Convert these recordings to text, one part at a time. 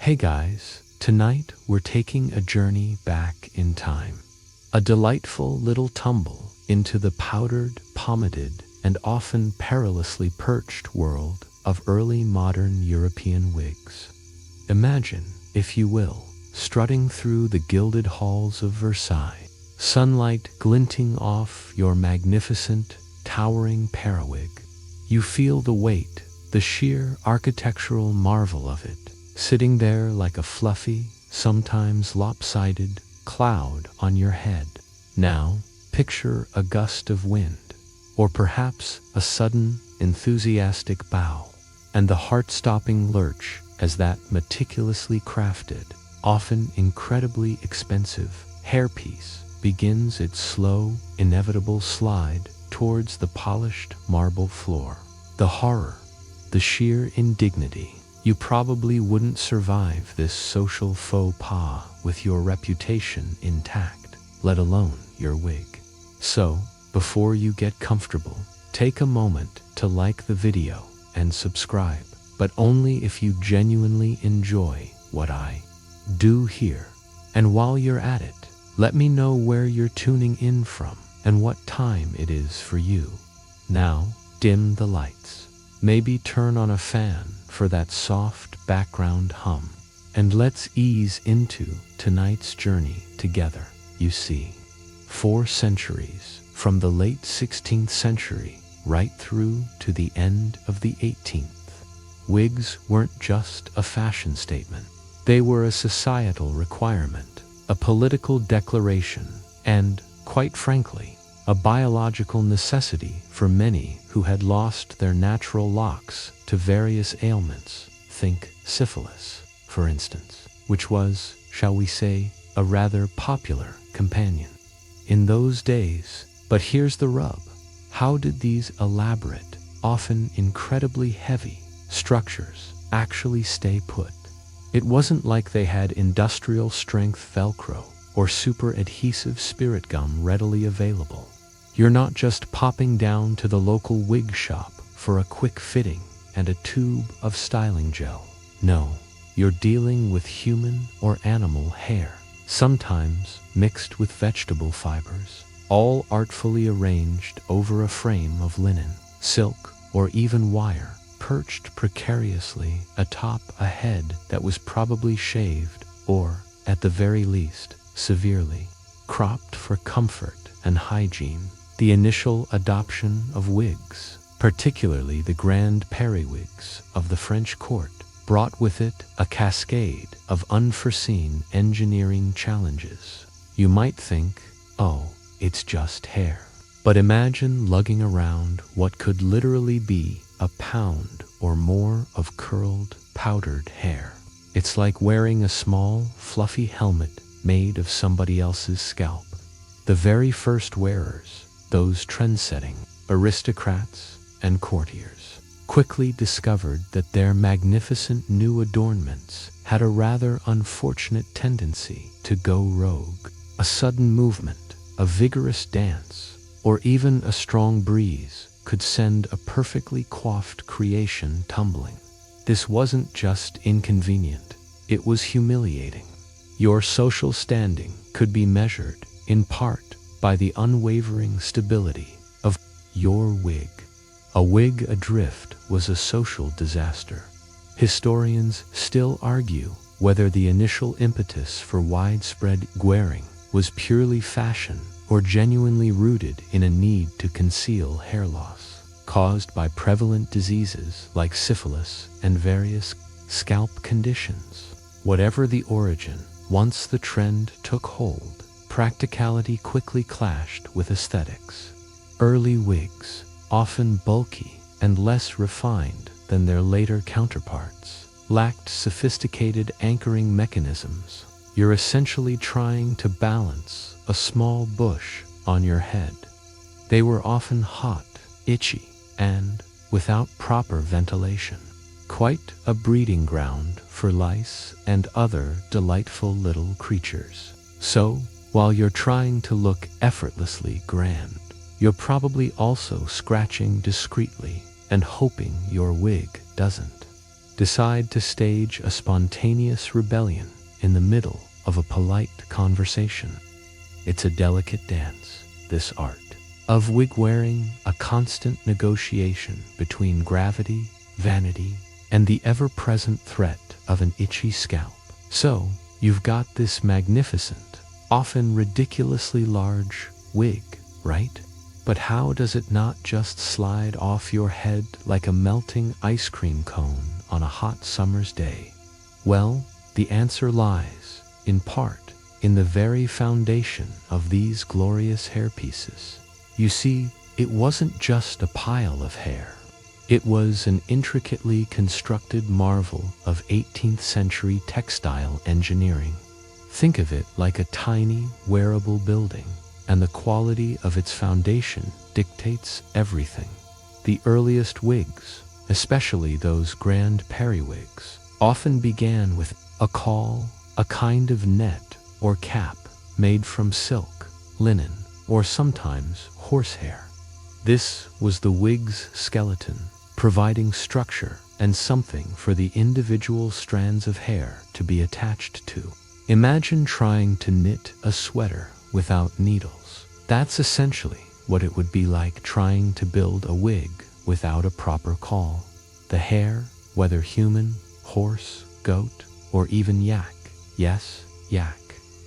Hey guys, tonight we're taking a journey back in time. A delightful little tumble into the powdered, pomaded, and often perilously perched world of early modern European wigs. Imagine, if you will, strutting through the gilded halls of Versailles, sunlight glinting off your magnificent, towering periwig. You feel the weight, the sheer architectural marvel of it, sitting there like a fluffy, sometimes lopsided, cloud on your head. Now, picture a gust of wind, or perhaps a sudden, enthusiastic bow, and the heart-stopping lurch as that meticulously crafted, often incredibly expensive, hairpiece begins its slow, inevitable slide towards the polished marble floor. The horror, the sheer indignity. You probably wouldn't survive this social faux pas with your reputation intact, let alone your wig. So, before you get comfortable, take a moment to like the video and subscribe, but only if you genuinely enjoy what I do here. And while you're at it, let me know where you're tuning in from and what time it is for you. Now, dim the lights. Maybe turn on a fan for that soft background hum. And let's ease into tonight's journey together. You see, 4 centuries, from the late 16th century right through to the end of the 18th, wigs weren't just a fashion statement. They were a societal requirement, a political declaration, and, quite frankly, a biological necessity for many who had lost their natural locks to various ailments. Think syphilis, for instance, which was, shall we say, a rather popular companion in those days. But here's the rub. How did these elaborate, often incredibly heavy, structures actually stay put? It wasn't like they had industrial-strength Velcro or super adhesive spirit gum readily available. You're not just popping down to the local wig shop for a quick fitting and a tube of styling gel. No, you're dealing with human or animal hair, sometimes mixed with vegetable fibers, all artfully arranged over a frame of linen, silk, or even wire, perched precariously atop a head that was probably shaved or, at the very least, severely cropped for comfort and hygiene. The initial adoption of wigs, particularly the grand periwigs of the French court, brought with it a cascade of unforeseen engineering challenges. You might think, oh, it's just hair. But imagine lugging around what could literally be a pound or more of curled, powdered hair. It's like wearing a small, fluffy helmet made of somebody else's scalp. The very first wearers, those trend-setting aristocrats and courtiers, quickly discovered that their magnificent new adornments had a rather unfortunate tendency to go rogue. A sudden movement, a vigorous dance, or even a strong breeze could send a perfectly coiffed creation tumbling. This wasn't just inconvenient, it was humiliating. Your social standing could be measured, in part, by the unwavering stability of your wig. A wig adrift was a social disaster. Historians still argue whether the initial impetus for widespread wearing was purely fashion or genuinely rooted in a need to conceal hair loss, caused by prevalent diseases like syphilis and various scalp conditions. Whatever the origin, once the trend took hold, practicality quickly clashed with aesthetics. Early wigs, often bulky and less refined than their later counterparts, lacked sophisticated anchoring mechanisms. You're essentially trying to balance a small bush on your head. They were often hot, itchy, and, without proper ventilation, quite a breeding ground for lice and other delightful little creatures. So, while you're trying to look effortlessly grand, you're probably also scratching discreetly and hoping your wig doesn't decide to stage a spontaneous rebellion in the middle of a polite conversation. It's a delicate dance, this art of wig wearing, a constant negotiation between gravity, vanity, and the ever-present threat of an itchy scalp. So, you've got this magnificent, often ridiculously large wig, right? But how does it not just slide off your head like a melting ice cream cone on a hot summer's day? Well, the answer lies, in part, in the very foundation of these glorious hairpieces. You see, it wasn't just a pile of hair. It was an intricately constructed marvel of 18th century textile engineering. Think of it like a tiny, wearable building, and the quality of its foundation dictates everything. The earliest wigs, especially those grand periwigs, often began with a caul, a kind of net or cap made from silk, linen, or sometimes horsehair. This was the wig's skeleton, providing structure and something for the individual strands of hair to be attached to. Imagine trying to knit a sweater without needles. That's essentially what it would be like trying to build a wig without a proper caul. The hair, whether human, horse, goat, or even yak, yes, yak,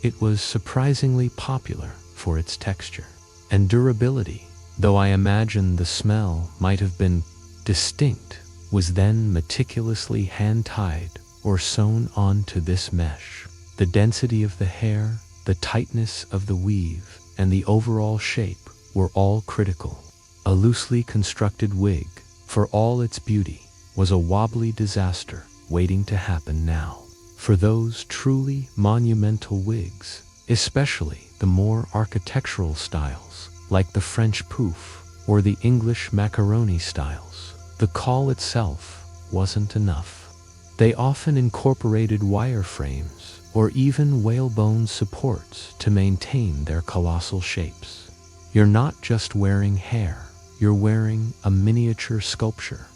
it was surprisingly popular for its texture and durability, though I imagine the smell might have been distinct, was then meticulously hand-tied or sewn onto this mesh. The density of the hair, the tightness of the weave, and the overall shape were all critical. A loosely constructed wig, for all its beauty, was a wobbly disaster waiting to happen now. For those truly monumental wigs, especially the more architectural styles, like the French pouf or the English macaroni styles, the caul itself wasn't enough. They often incorporated wireframes or even whalebone supports to maintain their colossal shapes. You're not just wearing hair, you're wearing a miniature sculpture.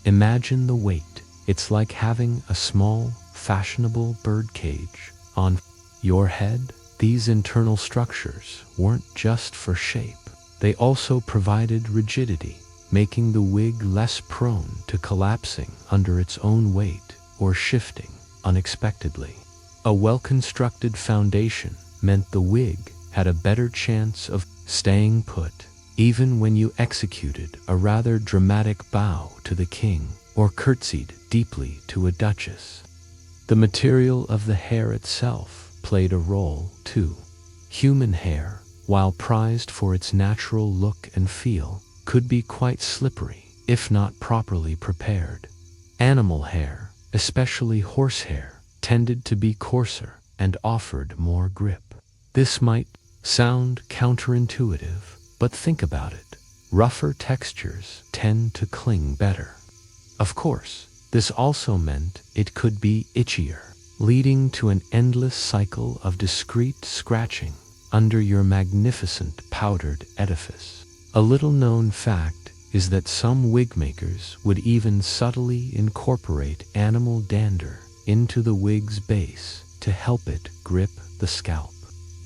Imagine the weight. It's like having a small, fashionable birdcage on your head. These internal structures weren't just for shape. They also provided rigidity, making the wig less prone to collapsing under its own weight or shifting unexpectedly. A well-constructed foundation meant the wig had a better chance of staying put, even when you executed a rather dramatic bow to the king or curtsied deeply to a duchess. The material of the hair itself played a role, too. Human hair, while prized for its natural look and feel, could be quite slippery if not properly prepared. Animal hair, especially horsehair, tended to be coarser and offered more grip. This might sound counterintuitive, but think about it. Rougher textures tend to cling better. Of course, this also meant it could be itchier, leading to an endless cycle of discreet scratching under your magnificent powdered edifice. A little-known fact is that some wig makers would even subtly incorporate animal dander into the wig's base to help it grip the scalp.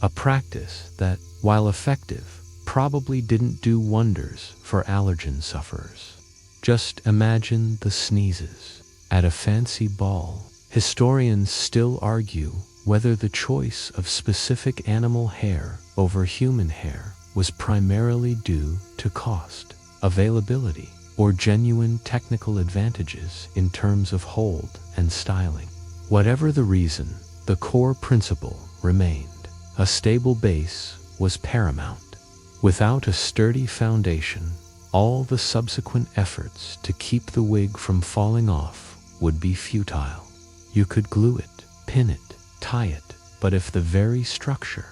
A practice that, while effective, probably didn't do wonders for allergen sufferers. Just imagine the sneezes. At a fancy ball, historians still argue whether the choice of specific animal hair over human hair was primarily due to cost, availability, or genuine technical advantages in terms of hold and styling. Whatever the reason, the core principle remained. A stable base was paramount. Without a sturdy foundation, all the subsequent efforts to keep the wig from falling off would be futile. You could glue it, pin it, tie it, but if the very structure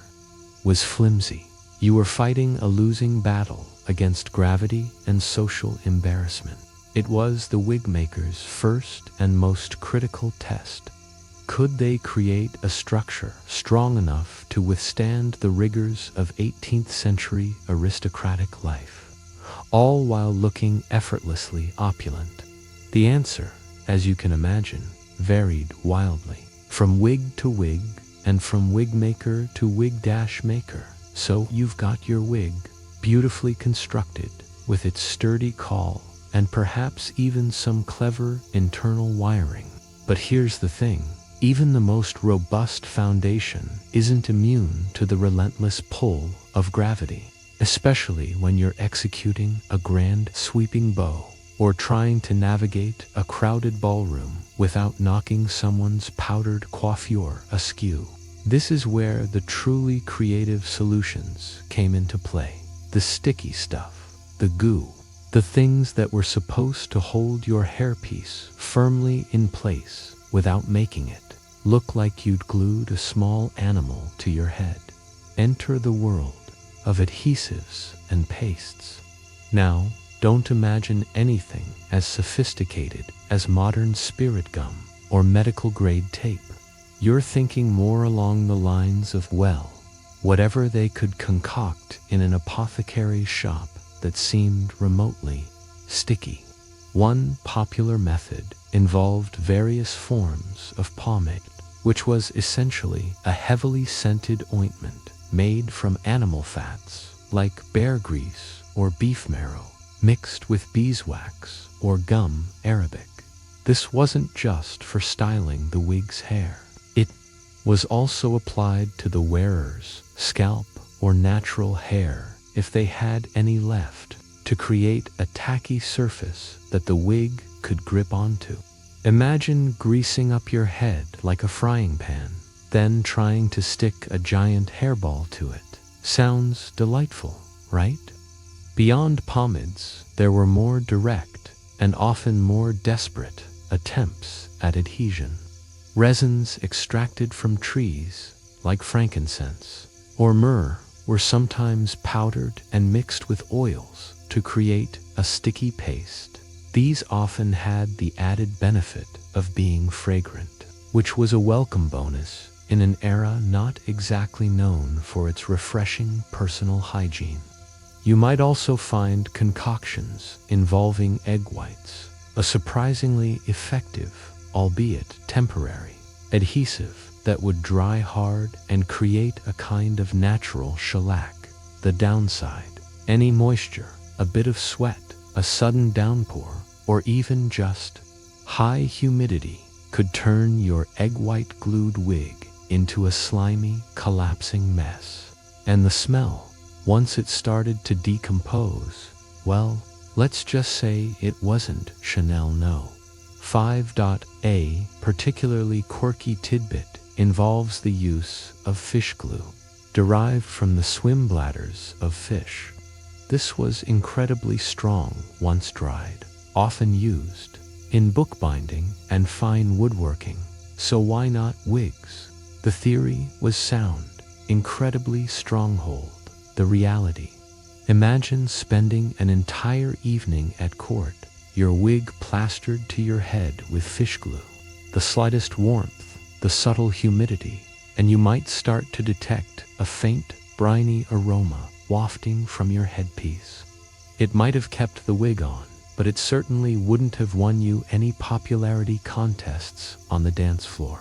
was flimsy, you were fighting a losing battle against gravity and social embarrassment. It was the wig maker's first and most critical test. Could they create a structure strong enough to withstand the rigors of 18th century aristocratic life, all while looking effortlessly opulent? The answer as you can imagine, varied wildly. From wig to wig, and from wig maker to wig-maker. So you've got your wig, beautifully constructed, with its sturdy caul, and perhaps even some clever internal wiring. But here's the thing, even the most robust foundation isn't immune to the relentless pull of gravity, especially when you're executing a grand sweeping bow, or trying to navigate a crowded ballroom without knocking someone's powdered coiffure askew. This is where the truly creative solutions came into play. The sticky stuff, the goo, the things that were supposed to hold your hairpiece firmly in place without making it look like you'd glued a small animal to your head. Enter the world of adhesives and pastes. Now, don't imagine anything as sophisticated as modern spirit gum or medical-grade tape. You're thinking more along the lines of, well, whatever they could concoct in an apothecary's shop that seemed remotely sticky. One popular method involved various forms of pomade, which was essentially a heavily scented ointment made from animal fats like bear grease or beef marrow, mixed with beeswax or gum arabic. This wasn't just for styling the wig's hair. It was also applied to the wearer's scalp or natural hair if they had any left, to create a tacky surface that the wig could grip onto. Imagine greasing up your head like a frying pan, then trying to stick a giant hairball to it. Sounds delightful, right? Beyond pomades, there were more direct and often more desperate attempts at adhesion. Resins extracted from trees, like frankincense or myrrh, were sometimes powdered and mixed with oils to create a sticky paste. These often had the added benefit of being fragrant, which was a welcome bonus in an era not exactly known for its refreshing personal hygiene. You might also find concoctions involving egg whites, a surprisingly effective, albeit temporary, adhesive that would dry hard and create a kind of natural shellac. The downside: any moisture, a bit of sweat, a sudden downpour, or even just high humidity could turn your egg-white glued wig into a slimy, collapsing mess. And the smell, once it started to decompose, well, let's just say it wasn't Chanel no. 5.A particularly quirky tidbit involves the use of fish glue, derived from the swim bladders of fish. This was incredibly strong once dried, often used in bookbinding and fine woodworking, so why not wigs? The theory was sound, incredibly stronghold. The reality: imagine spending an entire evening at court, your wig plastered to your head with fish glue. The slightest warmth, the subtle humidity, and you might start to detect a faint, briny aroma wafting from your headpiece. It might have kept the wig on, but it certainly wouldn't have won you any popularity contests on the dance floor.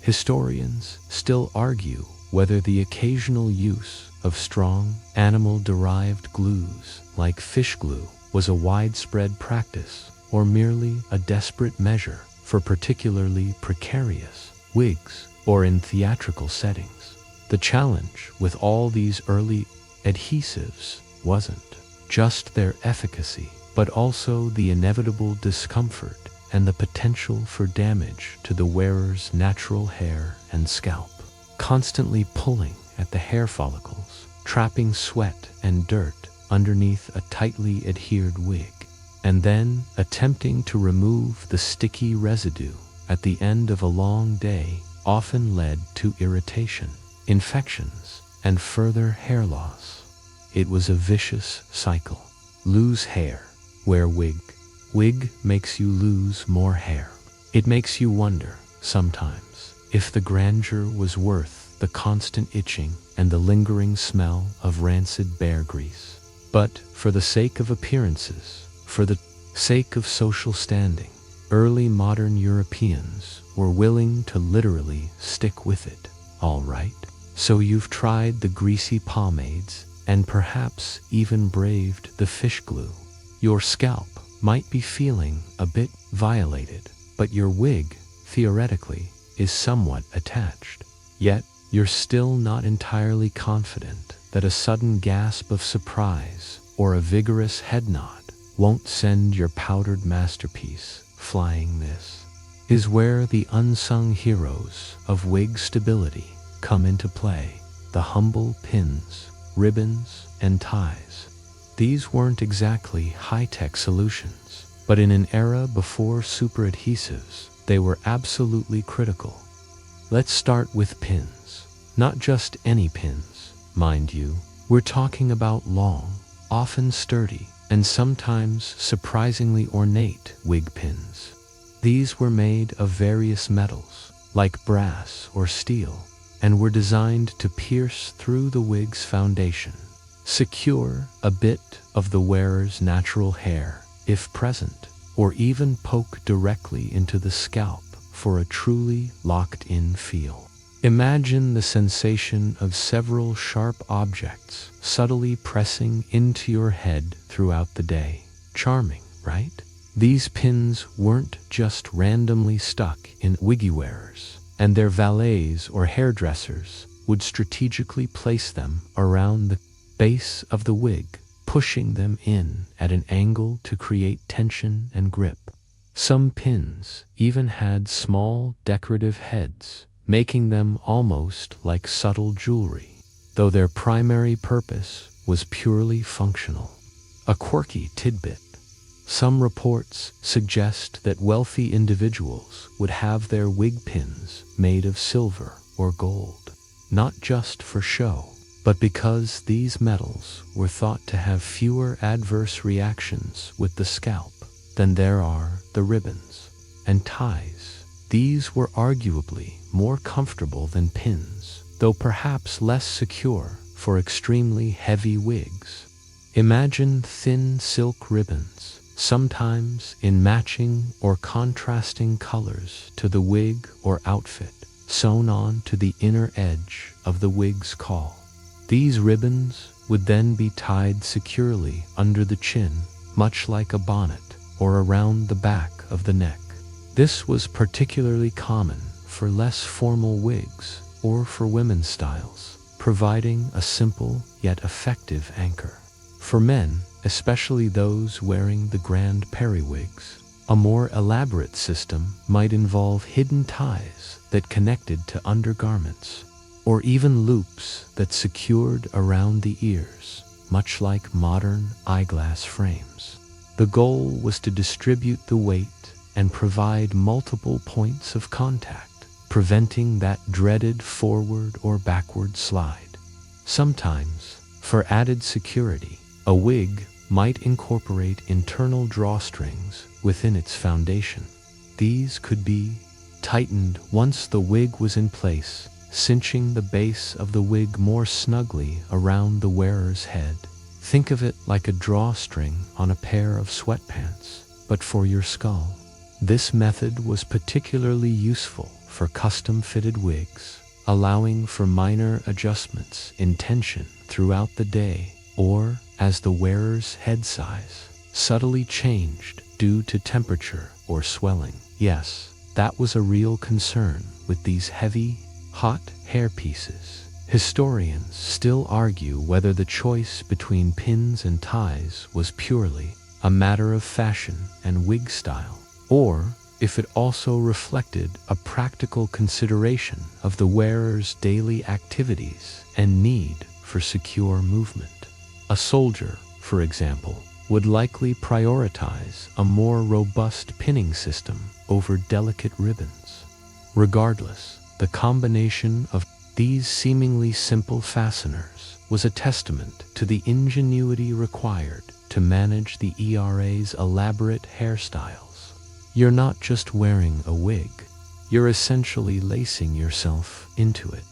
Historians still argue whether the occasional use of strong, animal-derived glues like fish glue was a widespread practice or merely a desperate measure for particularly precarious wigs or in theatrical settings. The challenge with all these early adhesives wasn't just their efficacy, but also the inevitable discomfort and the potential for damage to the wearer's natural hair and scalp. Constantly pulling at the hair follicles, trapping sweat and dirt underneath a tightly adhered wig, and then attempting to remove the sticky residue at the end of a long day often led to irritation, infections, and further hair loss. It was a vicious cycle. Lose hair, wear wig. Wig makes you lose more hair. It makes you wonder, sometimes, if the grandeur was worth the constant itching and the lingering smell of rancid bear grease. But for the sake of appearances, for the sake of social standing, early modern Europeans were willing to literally stick with it, all right? So you've tried the greasy pomades and perhaps even braved the fish glue. Your scalp might be feeling a bit violated, but your wig, theoretically, is somewhat attached. Yet, you're still not entirely confident that a sudden gasp of surprise or a vigorous head nod won't send your powdered masterpiece flying. This is where the unsung heroes of wig stability come into play. The humble pins, ribbons, and ties. These weren't exactly high-tech solutions, but in an era before super adhesives, they were absolutely critical. Let's start with pins. Not just any pins, mind you. We're talking about long, often sturdy, and sometimes surprisingly ornate wig pins. These were made of various metals, like brass or steel, and were designed to pierce through the wig's foundation, secure a bit of the wearer's natural hair, if present, or even poke directly into the scalp for a truly locked-in feel. Imagine the sensation of several sharp objects subtly pressing into your head throughout the day. Charming, right? These pins weren't just randomly stuck in wiggy wearers, and their valets or hairdressers would strategically place them around the base of the wig, pushing them in at an angle to create tension and grip. Some pins even had small decorative heads, making them almost like subtle jewelry, though their primary purpose was purely functional. A quirky tidbit. Some reports suggest that wealthy individuals would have their wig pins made of silver or gold, not just for show, but because these metals were thought to have fewer adverse reactions with the scalp than there are the ribbons and ties. These were arguably more comfortable than pins, though perhaps less secure for extremely heavy wigs. Imagine thin silk ribbons, sometimes in matching or contrasting colors to the wig or outfit, sewn on to the inner edge of the wig's caul. These ribbons would then be tied securely under the chin, much like a bonnet, or around the back of the neck. This was particularly common for less formal wigs or for women's styles, providing a simple yet effective anchor. For men, especially those wearing the grand periwigs, a more elaborate system might involve hidden ties that connected to undergarments, or even loops that secured around the ears, much like modern eyeglass frames. The goal was to distribute the weight and provide multiple points of contact, preventing that dreaded forward or backward slide. Sometimes, for added security, a wig might incorporate internal drawstrings within its foundation. These could be tightened once the wig was in place, cinching the base of the wig more snugly around the wearer's head. Think of it like a drawstring on a pair of sweatpants, but for your skull. This method was particularly useful for custom-fitted wigs, allowing for minor adjustments in tension throughout the day, or as the wearer's head size subtly changed due to temperature or swelling. Yes, that was a real concern with these heavy, hot hairpieces. Historians still argue whether the choice between pins and ties was purely a matter of fashion and wig style, or if it also reflected a practical consideration of the wearer's daily activities and need for secure movement. A soldier, for example, would likely prioritize a more robust pinning system over delicate ribbons. Regardless, the combination of these seemingly simple fasteners was a testament to the ingenuity required to manage the ERA's elaborate hairstyles. You're not just wearing a wig, you're essentially lacing yourself into it,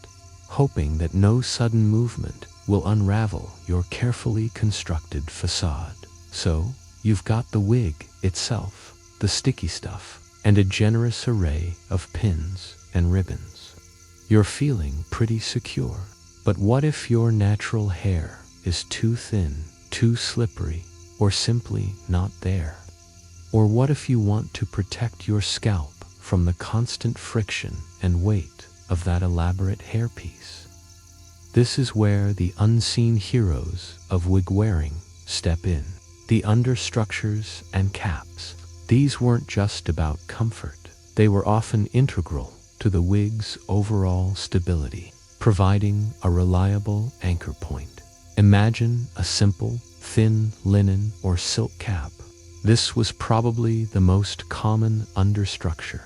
hoping that no sudden movement will unravel your carefully constructed facade. So, you've got the wig itself, the sticky stuff, and a generous array of pins and ribbons. You're feeling pretty secure. But what if your natural hair is too thin, too slippery, or simply not there? Or what if you want to protect your scalp from the constant friction and weight of that elaborate hairpiece? This is where the unseen heroes of wig wearing step in. The understructures and caps. These weren't just about comfort. They were often integral to the wig's overall stability, providing a reliable anchor point. Imagine a simple, thin linen or silk cap. This was probably the most common understructure.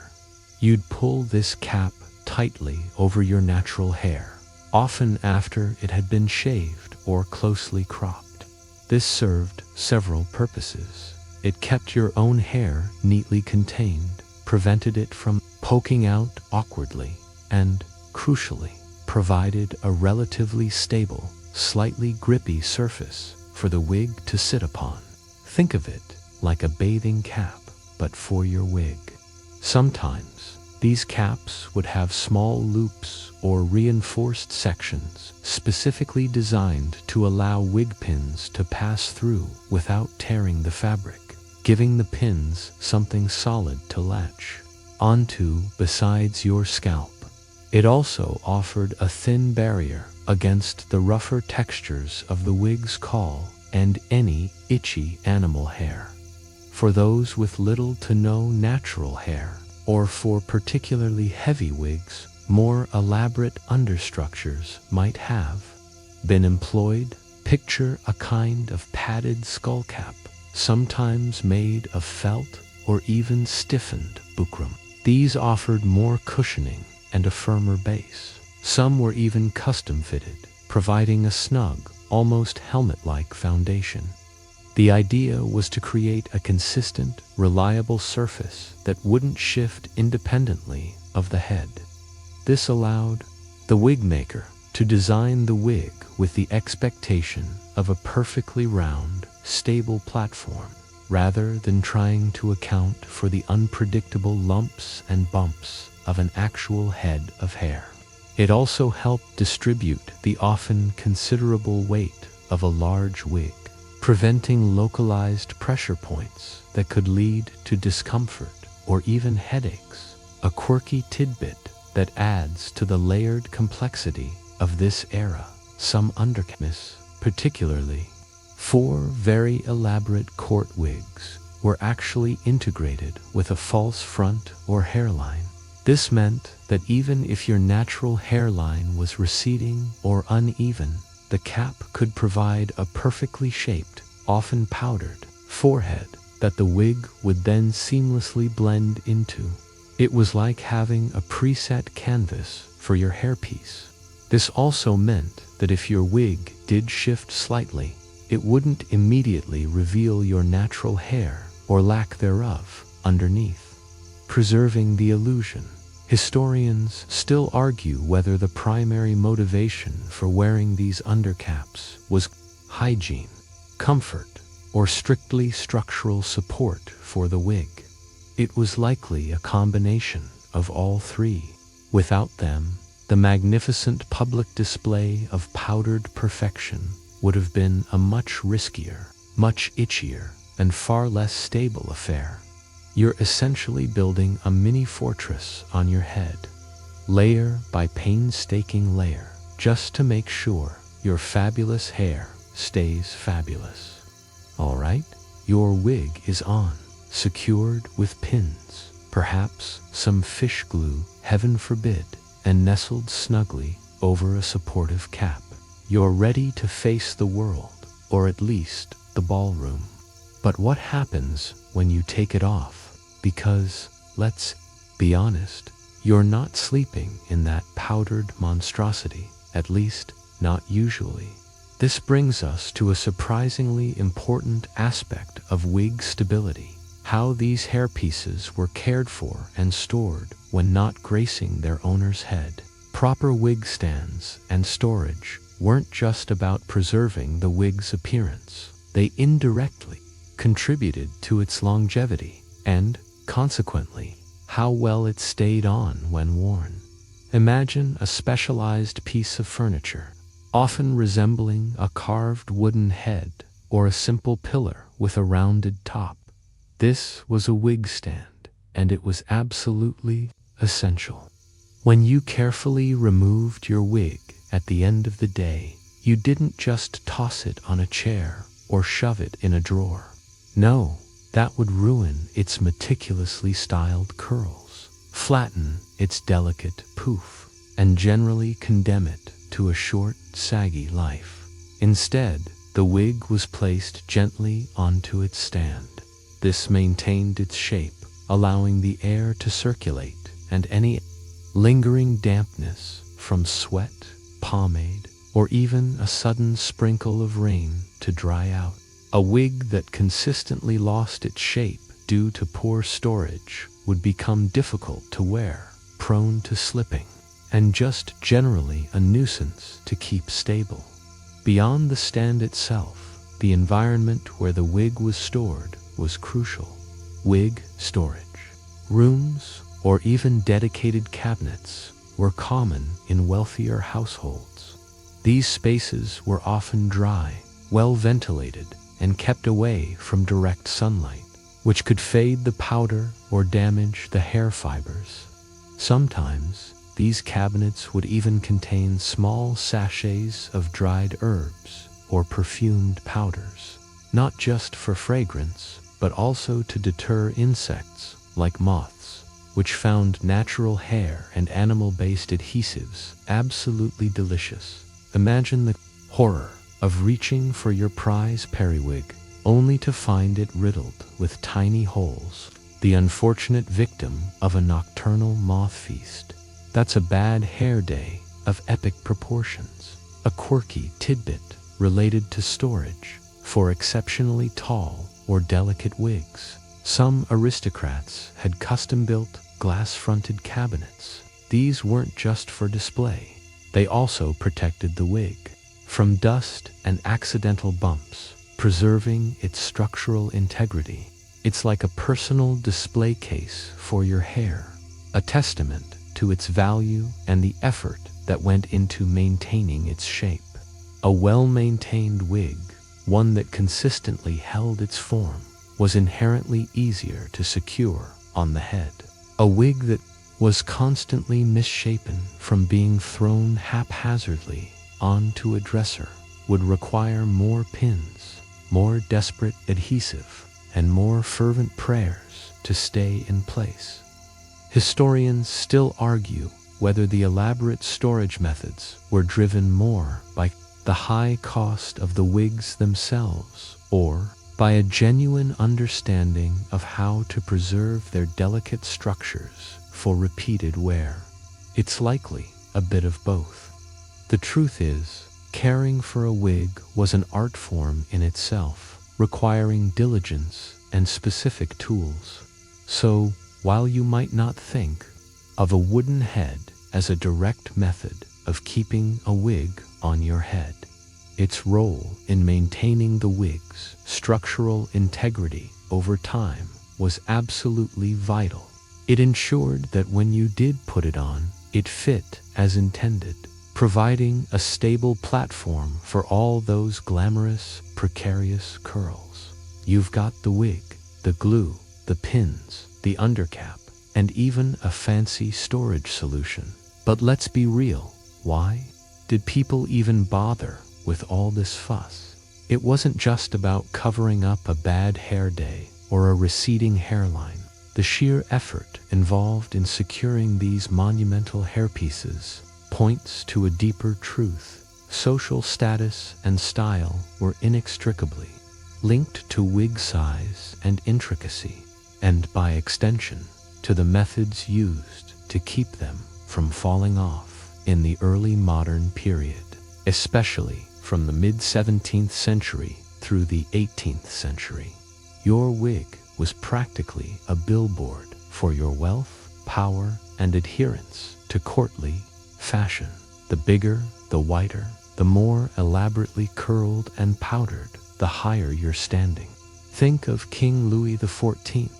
You'd pull this cap tightly over your natural hair, often after it had been shaved or closely cropped. This served several purposes. It kept your own hair neatly contained, prevented it from poking out awkwardly, and, crucially, provided a relatively stable, slightly grippy surface for the wig to sit upon. Think of it like a bathing cap, but for your wig. Sometimes, these caps would have small loops or reinforced sections specifically designed to allow wig pins to pass through without tearing the fabric, giving the pins something solid to latch onto besides your scalp. It also offered a thin barrier against the rougher textures of the wig's caul and any itchy animal hair. For those with little to no natural hair, or for particularly heavy wigs, more elaborate understructures might have been employed. Picture a kind of padded skull cap, sometimes made of felt or even stiffened buckram. These offered more cushioning and a firmer base. Some were even custom fitted, providing a snug, almost helmet-like foundation. The idea was to create a consistent, reliable surface that wouldn't shift independently of the head. This allowed the wig maker to design the wig with the expectation of a perfectly round, stable platform, rather than trying to account for the unpredictable lumps and bumps of an actual head of hair. It also helped distribute the often considerable weight of a large wig, preventing localized pressure points that could lead to discomfort or even headaches. A quirky tidbit that adds to the layered complexity of this era. Some undercaps, particularly 4 very elaborate court wigs, were actually integrated with a false front or hairline. This meant that even if your natural hairline was receding or uneven, the cap could provide a perfectly shaped, often powdered, forehead that the wig would then seamlessly blend into. It was like having a preset canvas for your hairpiece. This also meant that if your wig did shift slightly, it wouldn't immediately reveal your natural hair or lack thereof underneath, preserving the illusion. Historians still argue whether the primary motivation for wearing these undercaps was hygiene, comfort, or strictly structural support for the wig. It was likely a combination of all three. Without them, the magnificent public display of powdered perfection would have been a much riskier, much itchier, and far less stable affair. You're essentially building a mini fortress on your head, layer by painstaking layer, just to make sure your fabulous hair stays fabulous. All right, your wig is on, secured with pins, perhaps some fish glue, heaven forbid, and nestled snugly over a supportive cap. You're ready to face the world, or at least the ballroom. But what happens when you take it off? Because, let's be honest, you're not sleeping in that powdered monstrosity, at least not usually. This brings us to a surprisingly important aspect of wig stability: how these hairpieces were cared for and stored when not gracing their owner's head. Proper wig stands and storage weren't just about preserving the wig's appearance. They indirectly contributed to its longevity and, consequently, how well it stayed on when worn. Imagine a specialized piece of furniture, often resembling a carved wooden head or a simple pillar with a rounded top. This was a wig stand, and it was absolutely essential. When you carefully removed your wig at the end of the day, you didn't just toss it on a chair or shove it in a drawer. No, that would ruin its meticulously styled curls, flatten its delicate poof, and generally condemn it to a short, saggy life. Instead, the wig was placed gently onto its stand. This maintained its shape, allowing the air to circulate and any lingering dampness from sweat, pomade, or even a sudden sprinkle of rain to dry out. A wig that consistently lost its shape due to poor storage would become difficult to wear, prone to slipping, and just generally a nuisance to keep stable. Beyond the stand itself, the environment where the wig was stored was crucial. Wig storage rooms, or even dedicated cabinets, were common in wealthier households. These spaces were often dry, well ventilated, and kept away from direct sunlight, which could fade the powder or damage the hair fibers. Sometimes, these cabinets would even contain small sachets of dried herbs or perfumed powders, not just for fragrance, but also to deter insects like moths, which found natural hair and animal-based adhesives absolutely delicious. Imagine the horror of reaching for your prize periwig, only to find it riddled with tiny holes, the unfortunate victim of a nocturnal moth feast. That's a bad hair day of epic proportions, a quirky tidbit related to storage for exceptionally tall or delicate wigs. Some aristocrats had custom-built glass-fronted cabinets. These weren't just for display. They also protected the wig from dust and accidental bumps, preserving its structural integrity. It's like a personal display case for your hair, a testament to its value and the effort that went into maintaining its shape. A well-maintained wig, one that consistently held its form, was inherently easier to secure on the head. A wig that was constantly misshapen from being thrown haphazardly onto a dresser would require more pins, more desperate adhesive, and more fervent prayers to stay in place. Historians still argue whether the elaborate storage methods were driven more by the high cost of the wigs themselves or by a genuine understanding of how to preserve their delicate structures for repeated wear. It's likely a bit of both. The truth is, caring for a wig was an art form in itself, requiring diligence and specific tools. So, while you might not think of a wooden head as a direct method of keeping a wig on your head, its role in maintaining the wig's structural integrity over time was absolutely vital. It ensured that when you did put it on, it fit as intended, providing a stable platform for all those glamorous, precarious curls. You've got the wig, the glue, the pins, the undercap, and even a fancy storage solution. But let's be real, why did people even bother with all this fuss? It wasn't just about covering up a bad hair day or a receding hairline. The sheer effort involved in securing these monumental hairpieces points to a deeper truth. Social status and style were inextricably linked to wig size and intricacy, and by extension, to the methods used to keep them from falling off in the early modern period, especially from the mid-17th century through the 18th century. Your wig was practically a billboard for your wealth, power, and adherence to courtly fashion. The bigger, the whiter, the more elaborately curled and powdered, the higher your standing. Think of King Louis XIV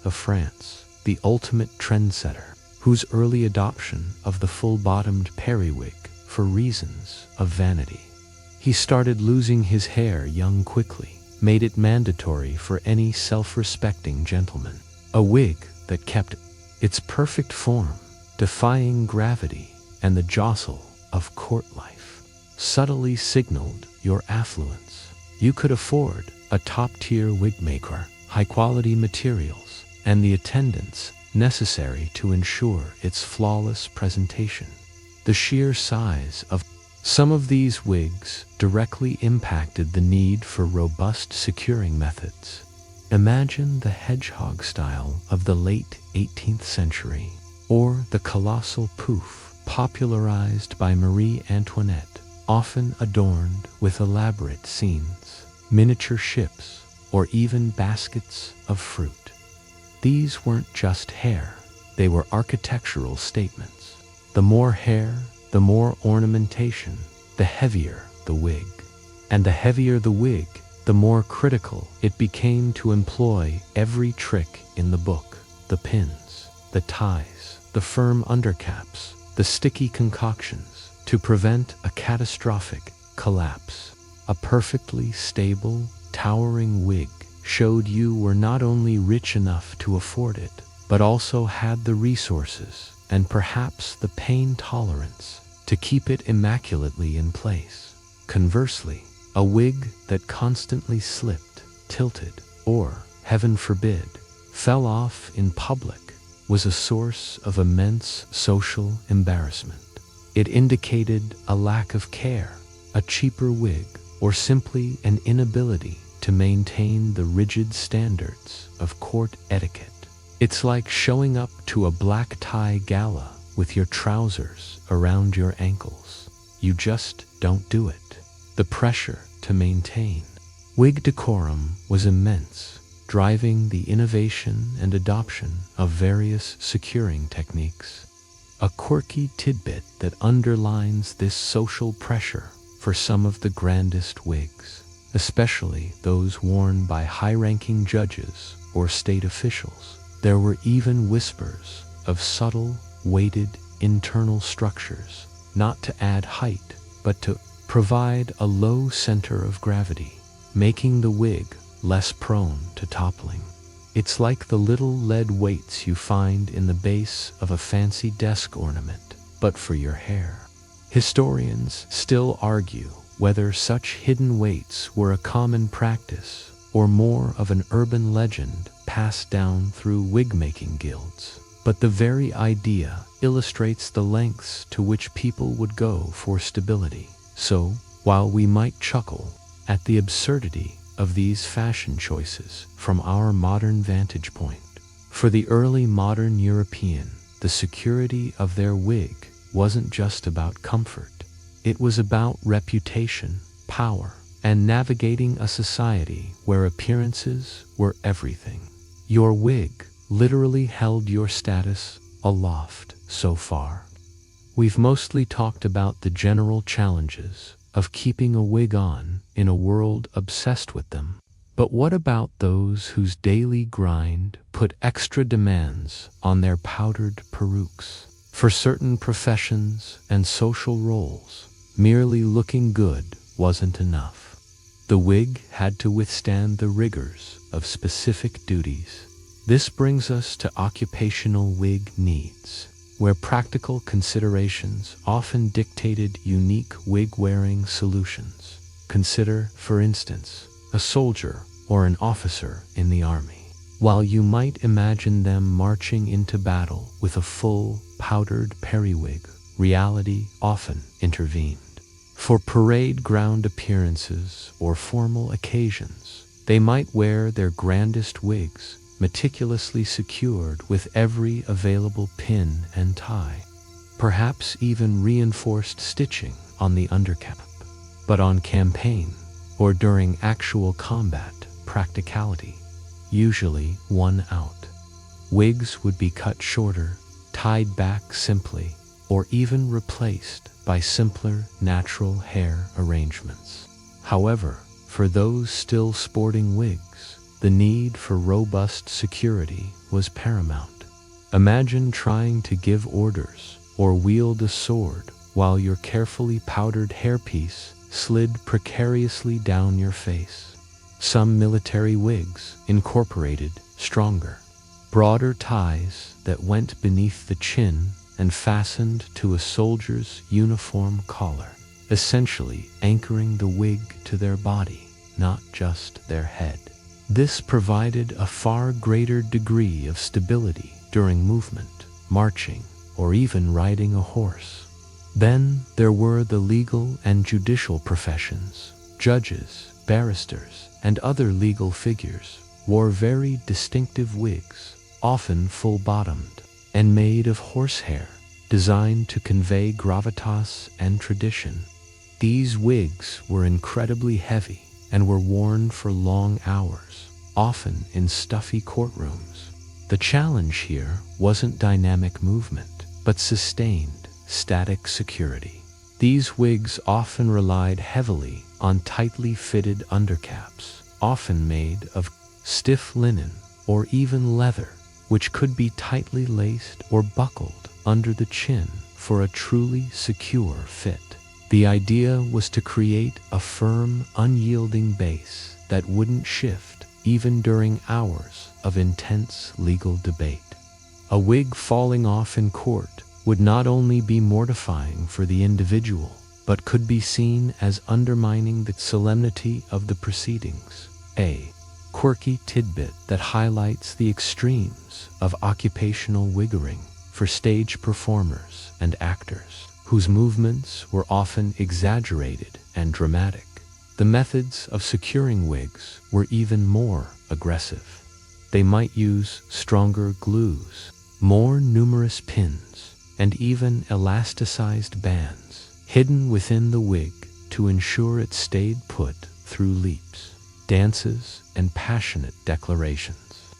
of France, the ultimate trendsetter, whose early adoption of the full-bottomed periwig for reasons of vanity. He started losing his hair young quickly, made it mandatory for any self-respecting gentleman. A wig that kept its perfect form, defying gravity and the jostle of court life, subtly signaled your affluence. You could afford a top-tier wig maker, high-quality materials, and the attendance necessary to ensure its flawless presentation. The sheer size of some of these wigs directly impacted the need for robust securing methods. Imagine the hedgehog style of the late 18th century, or the colossal poof popularized by Marie Antoinette, often adorned with elaborate scenes, miniature ships, or even baskets of fruit. These weren't just hair, they were architectural statements. The more hair, the more ornamentation, the heavier the wig. And the heavier the wig, the more critical it became to employ every trick in the book: the pins, the ties, the firm undercaps, the sticky concoctions, to prevent a catastrophic collapse. A perfectly stable, towering wig showed you were not only rich enough to afford it, but also had the resources and perhaps the pain tolerance to keep it immaculately in place. Conversely, a wig that constantly slipped, tilted, or, heaven forbid, fell off in public was a source of immense social embarrassment. It indicated a lack of care, a cheaper wig, or simply an inability to maintain the rigid standards of court etiquette. It's like showing up to a black tie gala with your trousers around your ankles. You just don't do it. The pressure to maintain wig decorum was immense, driving the innovation and adoption of various securing techniques. A quirky tidbit that underlines this social pressure for some of the grandest wigs, especially those worn by high-ranking judges or state officials. There were even whispers of subtle, weighted internal structures, not to add height, but to provide a low center of gravity, making the wig less prone to toppling. It's like the little lead weights you find in the base of a fancy desk ornament, but for your hair. Historians still argue whether such hidden weights were a common practice or more of an urban legend passed down through wig-making guilds. But the very idea illustrates the lengths to which people would go for stability. So, while we might chuckle at the absurdity of these fashion choices from our modern vantage point, for the early modern European, the security of their wig wasn't just about comfort. It was about reputation, power, and navigating a society where appearances were everything. Your wig literally held your status aloft so far. We've mostly talked about the general challenges of keeping a wig on in a world obsessed with them. But what about those whose daily grind put extra demands on their powdered perukes? For certain professions and social roles, merely looking good wasn't enough. The wig had to withstand the rigors of specific duties. This brings us to occupational wig needs, where practical considerations often dictated unique wig-wearing solutions. Consider, for instance, a soldier or an officer in the army. While you might imagine them marching into battle with a full, powdered periwig, reality often intervened. For parade ground appearances or formal occasions, they might wear their grandest wigs, meticulously secured with every available pin and tie, perhaps even reinforced stitching on the undercap. But on campaign, or during actual combat, practicality usually won out. Wigs would be cut shorter, tied back simply, or even replaced by simpler natural hair arrangements. However, for those still sporting wigs, the need for robust security was paramount. Imagine trying to give orders or wield a sword while your carefully powdered hairpiece slid precariously down your face. Some military wigs incorporated stronger, broader ties that went beneath the chin and fastened to a soldier's uniform collar, essentially anchoring the wig to their body, not just their head. This provided a far greater degree of stability during movement, marching, or even riding a horse. Then there were the legal and judicial professions. Judges, barristers, and other legal figures wore very distinctive wigs, often full-bottomed, and made of horsehair, designed to convey gravitas and tradition. These wigs were incredibly heavy and were worn for long hours, often in stuffy courtrooms. The challenge here wasn't dynamic movement, but sustained, static security. These wigs often relied heavily on tightly fitted undercaps, often made of stiff linen or even leather, which could be tightly laced or buckled under the chin for a truly secure fit. The idea was to create a firm, unyielding base that wouldn't shift even during hours of intense legal debate. A wig falling off in court would not only be mortifying for the individual, but could be seen as undermining the solemnity of the proceedings. A quirky tidbit that highlights the extremes of occupational wiggering for stage performers and actors, whose movements were often exaggerated and dramatic. The methods of securing wigs were even more aggressive. They might use stronger glues, more numerous pins, and even elasticized bands hidden within the wig to ensure it stayed put through leaps, dances, and passionate declarations.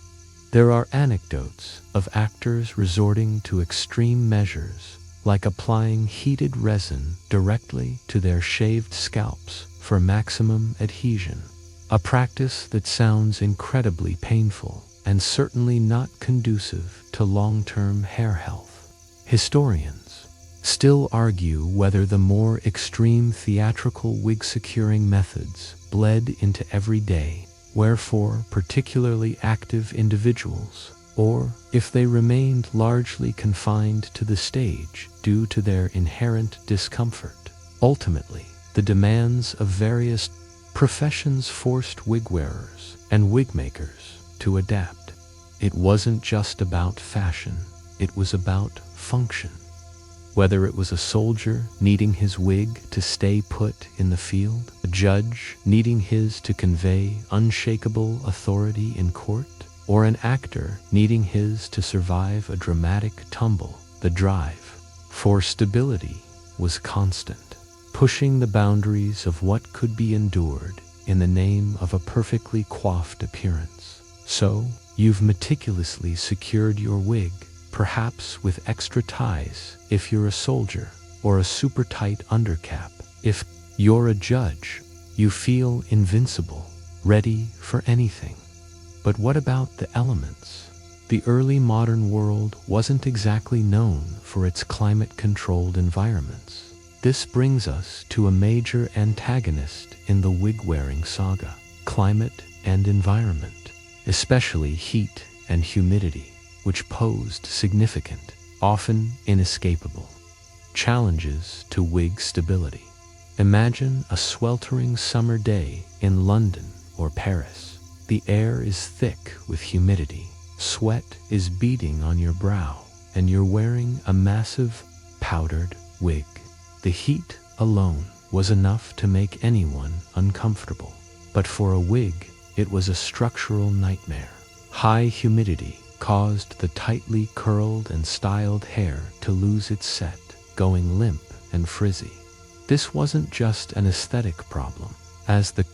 There are anecdotes of actors resorting to extreme measures like applying heated resin directly to their shaved scalps for maximum adhesion, a practice that sounds incredibly painful and certainly not conducive to long-term hair health. Historians still argue whether the more extreme theatrical wig-securing methods bled into everyday, wherefore particularly active individuals, or if they remained largely confined to the stage due to their inherent discomfort. Ultimately, the demands of various professions forced wig wearers and wig makers to adapt. It wasn't just about fashion, it was about function. Whether it was a soldier needing his wig to stay put in the field, a judge needing his to convey unshakable authority in court, or an actor needing his to survive a dramatic tumble, the drive for stability was constant, pushing the boundaries of what could be endured in the name of a perfectly coiffed appearance. So, you've meticulously secured your wig, perhaps with extra ties if you're a soldier, or a super tight undercap. If you're a judge, you feel invincible, ready for anything. But what about the elements? The early modern world wasn't exactly known for its climate-controlled environments. This brings us to a major antagonist in the wig-wearing saga: climate and environment, especially heat and humidity, which posed significant, often inescapable, challenges to wig stability. Imagine a sweltering summer day in London or Paris. The air is thick with humidity, sweat is beading on your brow, and you're wearing a massive, powdered wig. The heat alone was enough to make anyone uncomfortable, but for a wig, it was a structural nightmare. High humidity caused the tightly curled and styled hair to lose its set, going limp and frizzy. This wasn't just an aesthetic problem. As the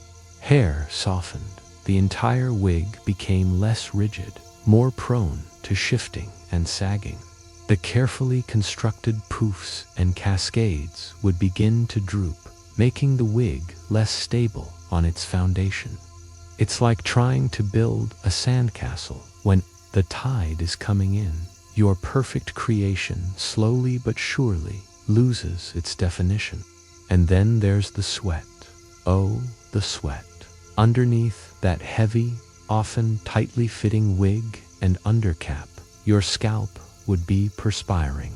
hair softened, the entire wig became less rigid, more prone to shifting and sagging. The carefully constructed poofs and cascades would begin to droop, making the wig less stable on its foundation. It's like trying to build a sandcastle when the tide is coming in. your perfect creation slowly but surely loses its definition. And then there's the sweat. Oh, the sweat. Underneath that heavy, often tightly fitting wig and undercap, your scalp would be perspiring.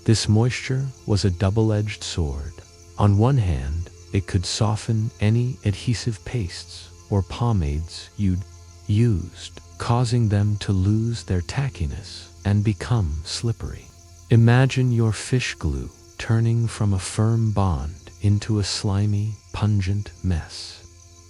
This moisture was a double-edged sword. On one hand, it could soften any adhesive pastes or pomades you'd used, causing them to lose their tackiness and become slippery. Imagine your fish glue turning from a firm bond into a slimy, pungent mess.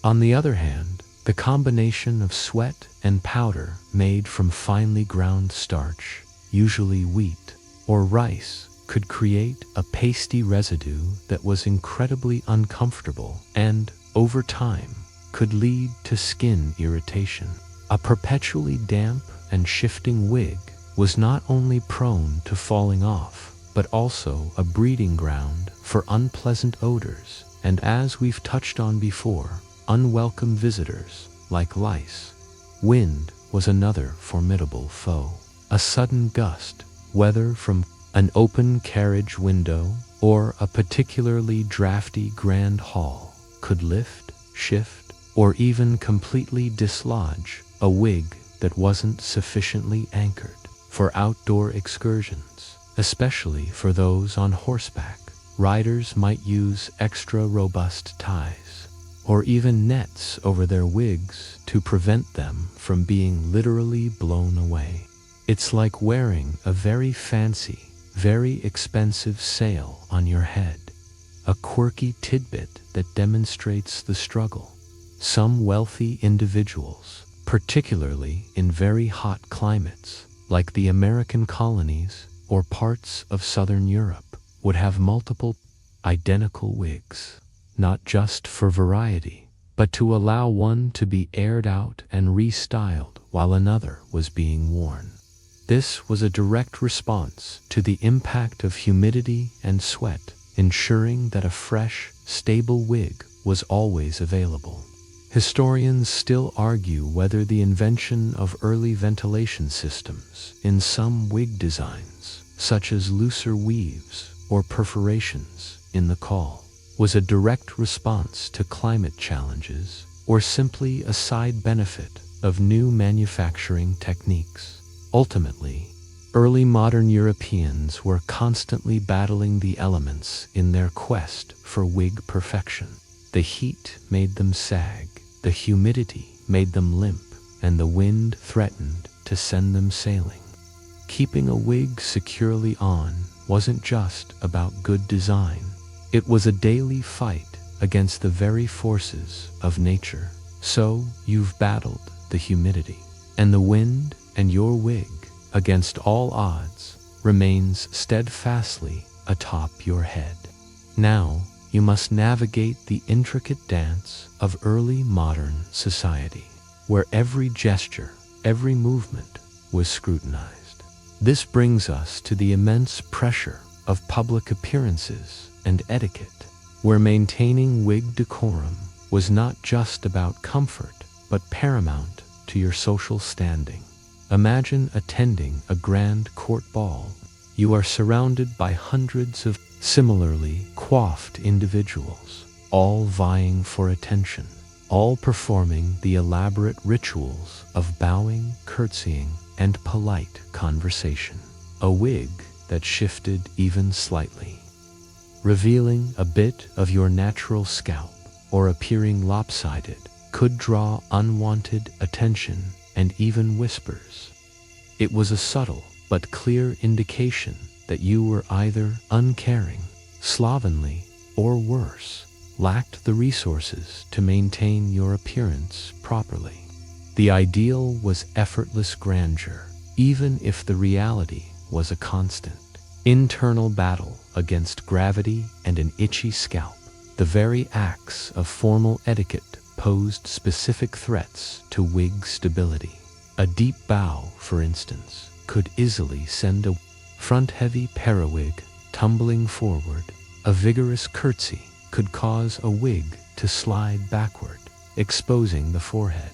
On the other hand, the combination of sweat and powder made from finely ground starch, usually wheat or rice, could create a pasty residue that was incredibly uncomfortable and, over time, could lead to skin irritation. A perpetually damp and shifting wig was not only prone to falling off, but also a breeding ground for unpleasant odors, and as we've touched on before, unwelcome visitors like lice. Wind was another formidable foe. A sudden gust, whether from an open carriage window or a particularly drafty grand hall, could lift, shift, or even completely dislodge a wig that wasn't sufficiently anchored for outdoor excursions. Especially for those on horseback, riders might use extra robust ties or even nets over their wigs to prevent them from being literally blown away. It's like wearing a very fancy, very expensive sail on your head, a quirky tidbit that demonstrates the struggle. Some wealthy individuals, particularly in very hot climates like the American colonies or parts of southern Europe, would have multiple identical wigs, not just for variety, but to allow one to be aired out and restyled while another was being worn. This was a direct response to the impact of humidity and sweat, ensuring that a fresh, stable wig was always available. Historians still argue whether the invention of early ventilation systems in some wig designs, such as looser weaves or perforations in the caul, was a direct response to climate challenges or simply a side benefit of new manufacturing techniques. Ultimately, early modern Europeans were constantly battling the elements in their quest for wig perfection. The heat made them sag, the humidity made them limp, and the wind threatened to send them sailing. Keeping a wig securely on wasn't just about good design. It was a daily fight against the very forces of nature. So you've battled the humidity and the wind, and your wig, against all odds, remains steadfastly atop your head. Now you must navigate the intricate dance of early modern society, where every gesture, every movement was scrutinized. This brings us to the immense pressure of public appearances and etiquette, where maintaining wig decorum was not just about comfort, but paramount to your social standing. Imagine attending a grand court ball. You are surrounded by hundreds of similarly coiffed individuals, all vying for attention, all performing the elaborate rituals of bowing, curtsying, and polite conversation. A wig that shifted even slightly, revealing a bit of your natural scalp or appearing lopsided, could draw unwanted attention and even whispers. It was a subtle but clear indication that you were either uncaring, slovenly, or worse, lacked the resources to maintain your appearance properly. The ideal was effortless grandeur, even if the reality was a constant internal battle against gravity and an itchy scalp. The very acts of formal etiquette posed specific threats to wig stability. A deep bow, for instance, could easily send a front-heavy periwig tumbling forward. A vigorous curtsy could cause a wig to slide backward, exposing the forehead.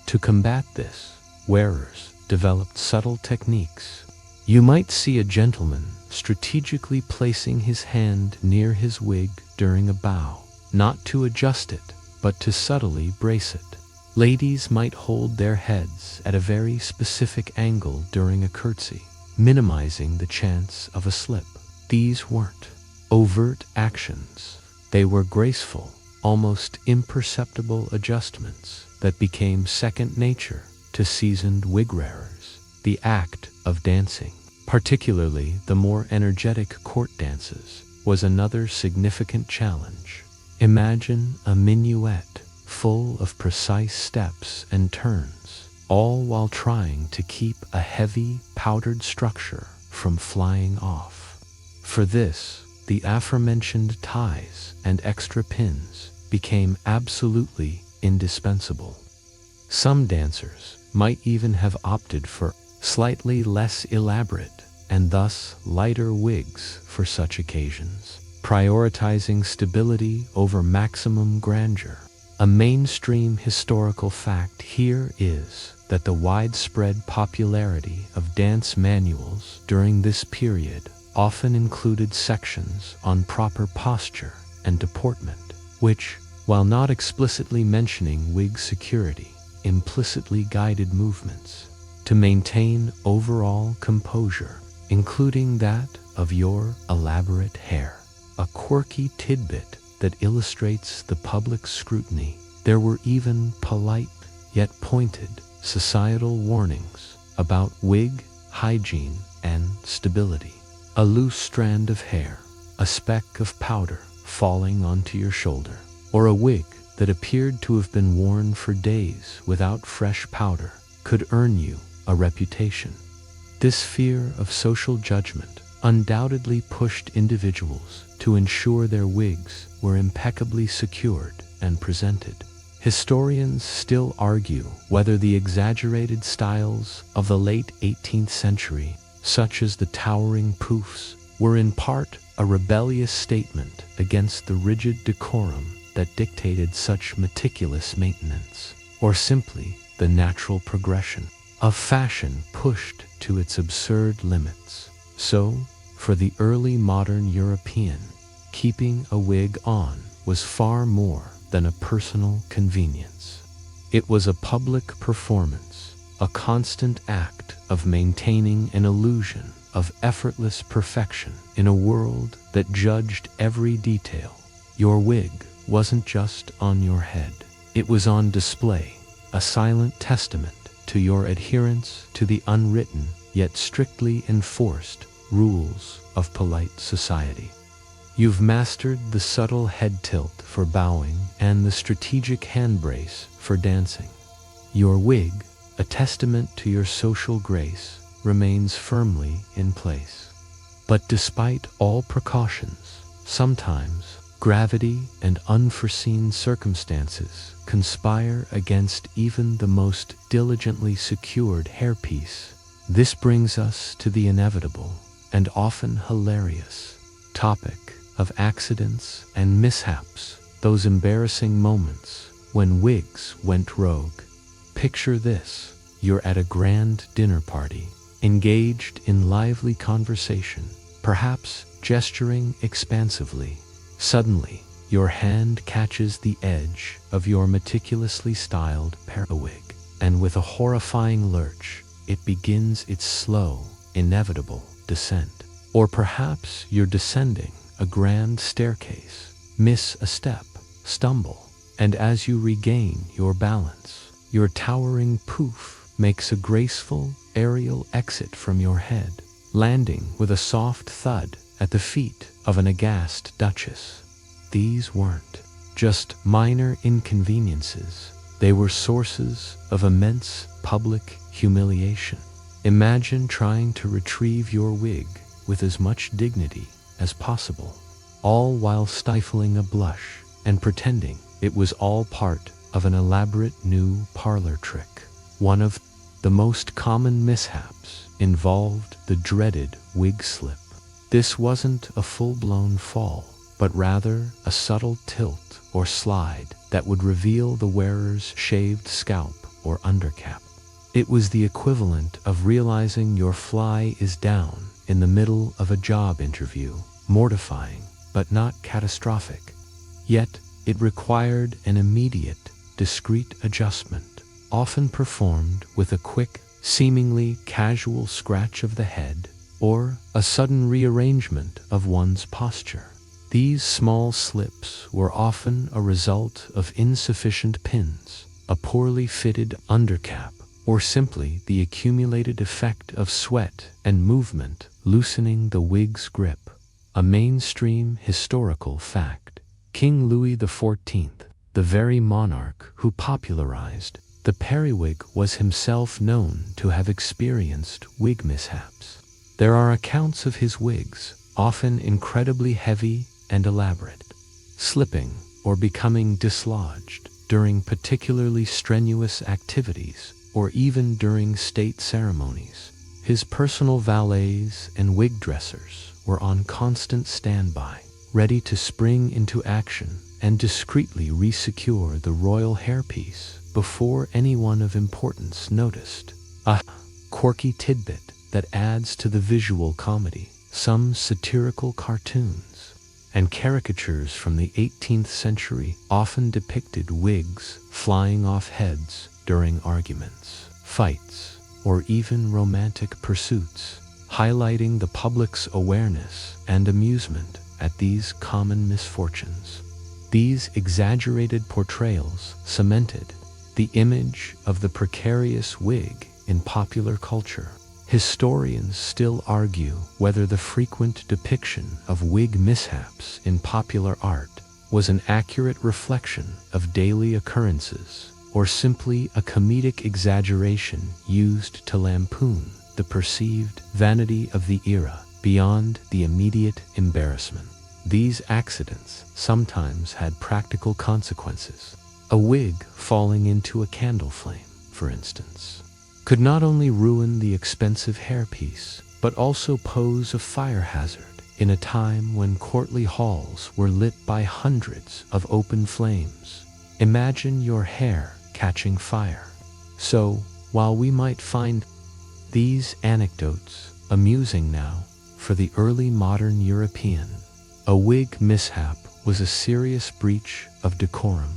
To combat this, wearers developed subtle techniques, You might see a gentleman strategically placing his hand near his wig during a bow, not to adjust it, but to subtly brace it. Ladies might hold their heads at a very specific angle during a curtsy, minimizing the chance of a slip. These weren't overt actions. They were graceful, almost imperceptible adjustments that became second nature to seasoned wig wearers. The act of dancing, particularly the more energetic court dances, was another significant challenge. Imagine a minuet full of precise steps and turns, all while trying to keep a heavy, powdered structure from flying off. For this, the aforementioned ties and extra pins became absolutely indispensable. Some dancers might even have opted for slightly less elaborate and thus lighter wigs for such occasions, prioritizing stability over maximum grandeur. A mainstream historical fact here is that the widespread popularity of dance manuals during this period often included sections on proper posture and deportment, which, while not explicitly mentioning wig security, implicitly guided movements to maintain overall composure, including that of your elaborate hair. A quirky tidbit that illustrates the public scrutiny. There were even polite, yet pointed, societal warnings about wig hygiene and stability. A loose strand of hair, a speck of powder falling onto your shoulder, or a wig that appeared to have been worn for days without fresh powder could earn you a reputation. This fear of social judgment undoubtedly pushed individuals to ensure their wigs were impeccably secured and presented. Historians still argue whether the exaggerated styles of the late 18th century, such as the towering poofs, were in part a rebellious statement against the rigid decorum that dictated such meticulous maintenance, or simply the natural progression of fashion pushed to its absurd limits. So, for the early modern European, keeping a wig on was far more than a personal convenience. It was a public performance, a constant act of maintaining an illusion of effortless perfection in a world that judged every detail. Your wig wasn't just on your head. It was on display, a silent testament to your adherence to the unwritten yet strictly enforced rules of polite society. You've mastered the subtle head tilt for bowing and the strategic hand brace for dancing. Your wig, a testament to your social grace, remains firmly in place. But despite all precautions, sometimes gravity and unforeseen circumstances conspire against even the most diligently secured hairpiece. This brings us to the inevitable and often hilarious topic of accidents and mishaps, those embarrassing moments when wigs went rogue. Picture this: you're at a grand dinner party, engaged in lively conversation, perhaps gesturing expansively. Suddenly, your hand catches the edge of your meticulously styled periwig, and with a horrifying lurch, it begins its slow, inevitable descent. Or perhaps you're descending a grand staircase, miss a step, stumble, and as you regain your balance, your towering poof makes a graceful aerial exit from your head, landing with a soft thud at the feet of an aghast duchess. These weren't just minor inconveniences. They were sources of immense public humiliation. Imagine trying to retrieve your wig with as much dignity as possible, all while stifling a blush and pretending it was all part of an elaborate new parlor trick. One of the most common mishaps involved the dreaded wig slip. This wasn't a full-blown fall, but rather a subtle tilt or slide that would reveal the wearer's shaved scalp or undercap. It was the equivalent of realizing your fly is down in the middle of a job interview, mortifying, but not catastrophic. Yet, it required an immediate, discreet adjustment, often performed with a quick, seemingly casual scratch of the head, or a sudden rearrangement of one's posture. These small slips were often a result of insufficient pins, a poorly fitted undercap, or simply the accumulated effect of sweat and movement loosening the wig's grip. A mainstream historical fact. King Louis XIV, the very monarch who popularized the periwig, was himself known to have experienced wig mishaps. There are accounts of his wigs, often incredibly heavy and elaborate, slipping or becoming dislodged during particularly strenuous activities or even during state ceremonies. His personal valets and wig dressers were on constant standby, ready to spring into action and discreetly resecure the royal hairpiece before anyone of importance noticed. A quirky tidbit that adds to the visual comedy. Some satirical cartoons and caricatures from the 18th century often depicted wigs flying off heads during arguments, fights, or even romantic pursuits, highlighting the public's awareness and amusement at these common misfortunes. These exaggerated portrayals cemented the image of the precarious wig in popular culture. Historians still argue whether the frequent depiction of wig mishaps in popular art was an accurate reflection of daily occurrences or simply a comedic exaggeration used to lampoon the perceived vanity of the era beyond the immediate embarrassment. These accidents sometimes had practical consequences. A wig falling into a candle flame, for instance, could not only ruin the expensive hairpiece, but also pose a fire hazard in a time when courtly halls were lit by hundreds of open flames. Imagine your hair catching fire. So, while we might find these anecdotes amusing now, for the early modern European, a wig mishap was a serious breach of decorum,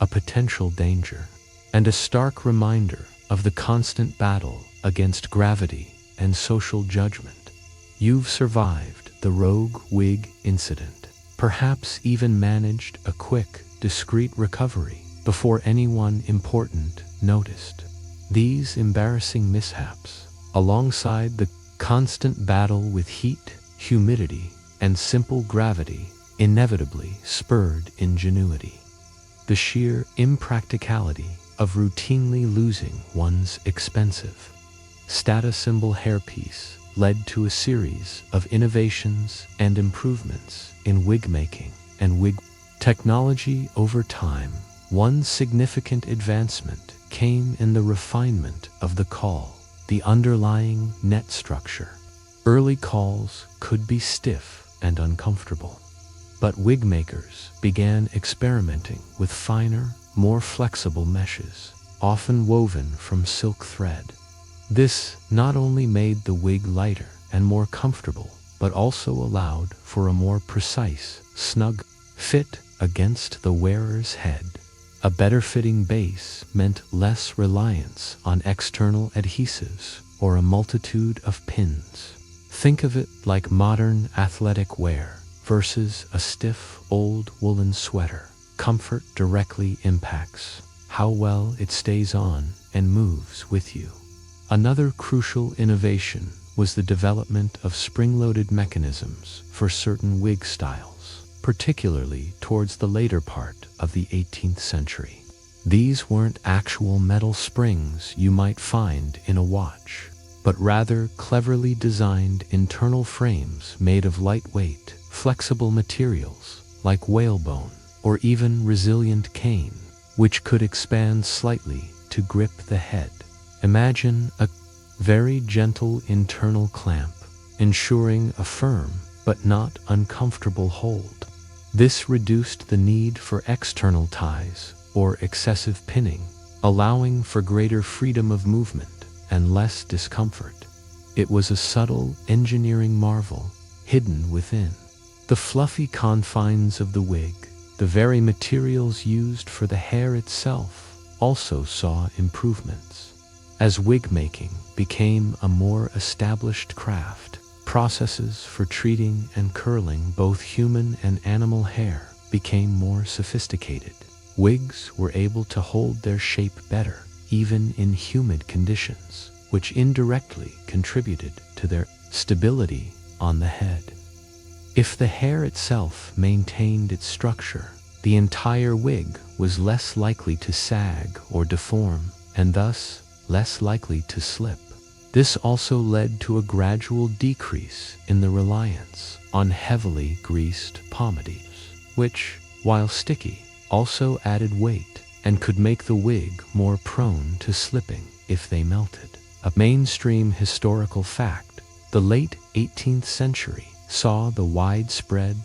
a potential danger, and a stark reminder of the constant battle against gravity and social judgment. You've survived the rogue wig incident, perhaps even managed a quick, discreet recovery before anyone important noticed. These embarrassing mishaps, alongside the constant battle with heat, humidity, and simple gravity, inevitably spurred ingenuity. The sheer impracticality of routinely losing one's expensive, status symbol hairpiece led to a series of innovations and improvements in wig making and wig technology over time. One significant advancement came in the refinement of the caul, the underlying net structure. Early cauls could be stiff and uncomfortable, but wig makers began experimenting with finer, more flexible meshes, often woven from silk thread. This not only made the wig lighter and more comfortable, but also allowed for a more precise, snug fit against the wearer's head. A better fitting base meant less reliance on external adhesives or a multitude of pins. Think of it like modern athletic wear versus a stiff old woolen sweater. Comfort directly impacts how well it stays on and moves with you. Another crucial innovation was the development of spring-loaded mechanisms for certain wig styles, particularly towards the later part of the 18th century. These weren't actual metal springs you might find in a watch, but rather cleverly designed internal frames made of lightweight, flexible materials like whalebone or even resilient cane, which could expand slightly to grip the head. Imagine a very gentle internal clamp, ensuring a firm but not uncomfortable hold. This reduced the need for external ties or excessive pinning, allowing for greater freedom of movement and less discomfort. It was a subtle engineering marvel hidden within the fluffy confines of the wig. The very materials used for the hair itself also saw improvements. As wig making became a more established craft, processes for treating and curling both human and animal hair became more sophisticated. Wigs were able to hold their shape better, even in humid conditions, which indirectly contributed to their stability on the head. If the hair itself maintained its structure, the entire wig was less likely to sag or deform, and thus less likely to slip. This also led to a gradual decrease in the reliance on heavily greased pomades, which, while sticky, also added weight and could make the wig more prone to slipping if they melted. A mainstream historical fact, the late 18th century saw the widespread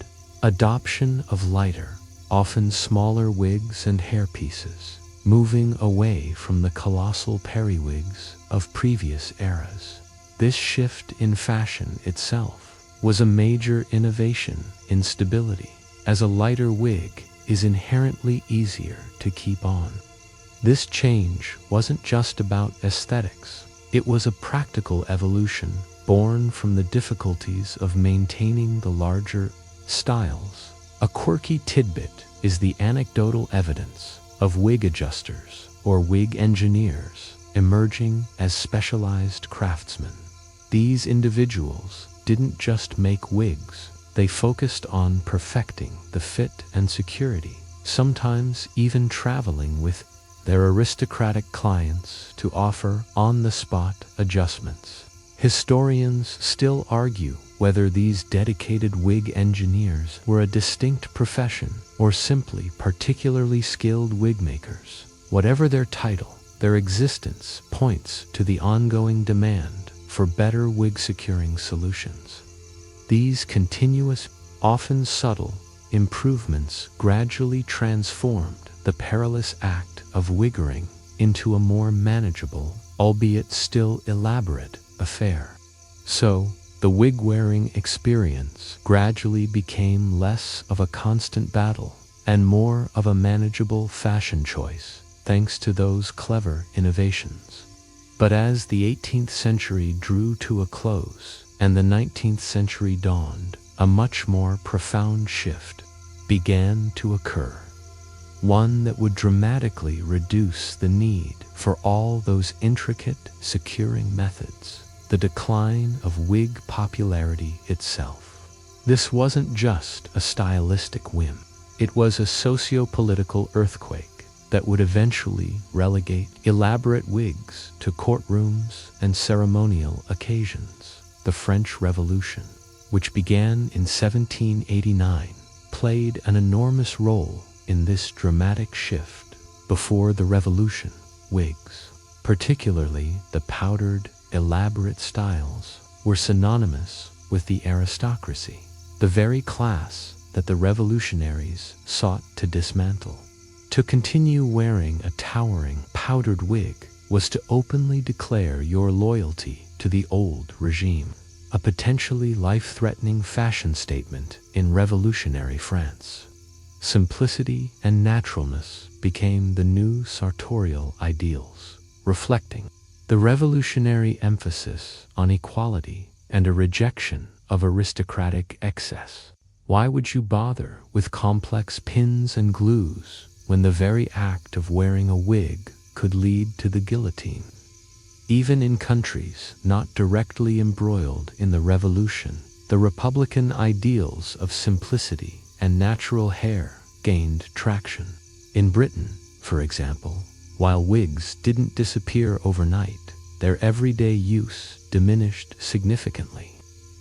adoption of lighter, often smaller wigs and hairpieces, moving away from the colossal periwigs of previous eras. This shift in fashion itself was a major innovation in stability, as a lighter wig is inherently easier to keep on. This change wasn't just about aesthetics, it was a practical evolution born from the difficulties of maintaining the larger styles. A quirky tidbit is the anecdotal evidence of wig adjusters or wig engineers emerging as specialized craftsmen. These individuals didn't just make wigs, they focused on perfecting the fit and security, sometimes even traveling with their aristocratic clients to offer on-the-spot adjustments. Historians still argue whether these dedicated wig engineers were a distinct profession or simply particularly skilled wig makers. Whatever their title, their existence points to the ongoing demand for better wig securing solutions. These continuous, often subtle, improvements gradually transformed the perilous act of wiggering into a more manageable, albeit still elaborate, affair. So, the wig-wearing experience gradually became less of a constant battle and more of a manageable fashion choice, thanks to those clever innovations. But as the 18th century drew to a close and the 19th century dawned, a much more profound shift began to occur. One that would dramatically reduce the need for all those intricate securing methods. The decline of wig popularity itself. This wasn't just a stylistic whim. It was a socio-political earthquake that would eventually relegate elaborate wigs to courtrooms and ceremonial occasions. The French Revolution, which began in 1789, played an enormous role in this dramatic shift. Before the revolution, wigs, particularly the powdered, elaborate styles, were synonymous with the aristocracy, the very class that the revolutionaries sought to dismantle. To continue wearing a towering, powdered wig was to openly declare your loyalty to the old regime, a potentially life-threatening fashion statement in revolutionary France. Simplicity and naturalness became the new sartorial ideals, reflecting the revolutionary emphasis on equality and a rejection of aristocratic excess. Why would you bother with complex pins and glues when the very act of wearing a wig could lead to the guillotine? Even in countries not directly embroiled in the revolution, the Republican ideals of simplicity and natural hair gained traction. In Britain, for example, while wigs didn't disappear overnight, their everyday use diminished significantly.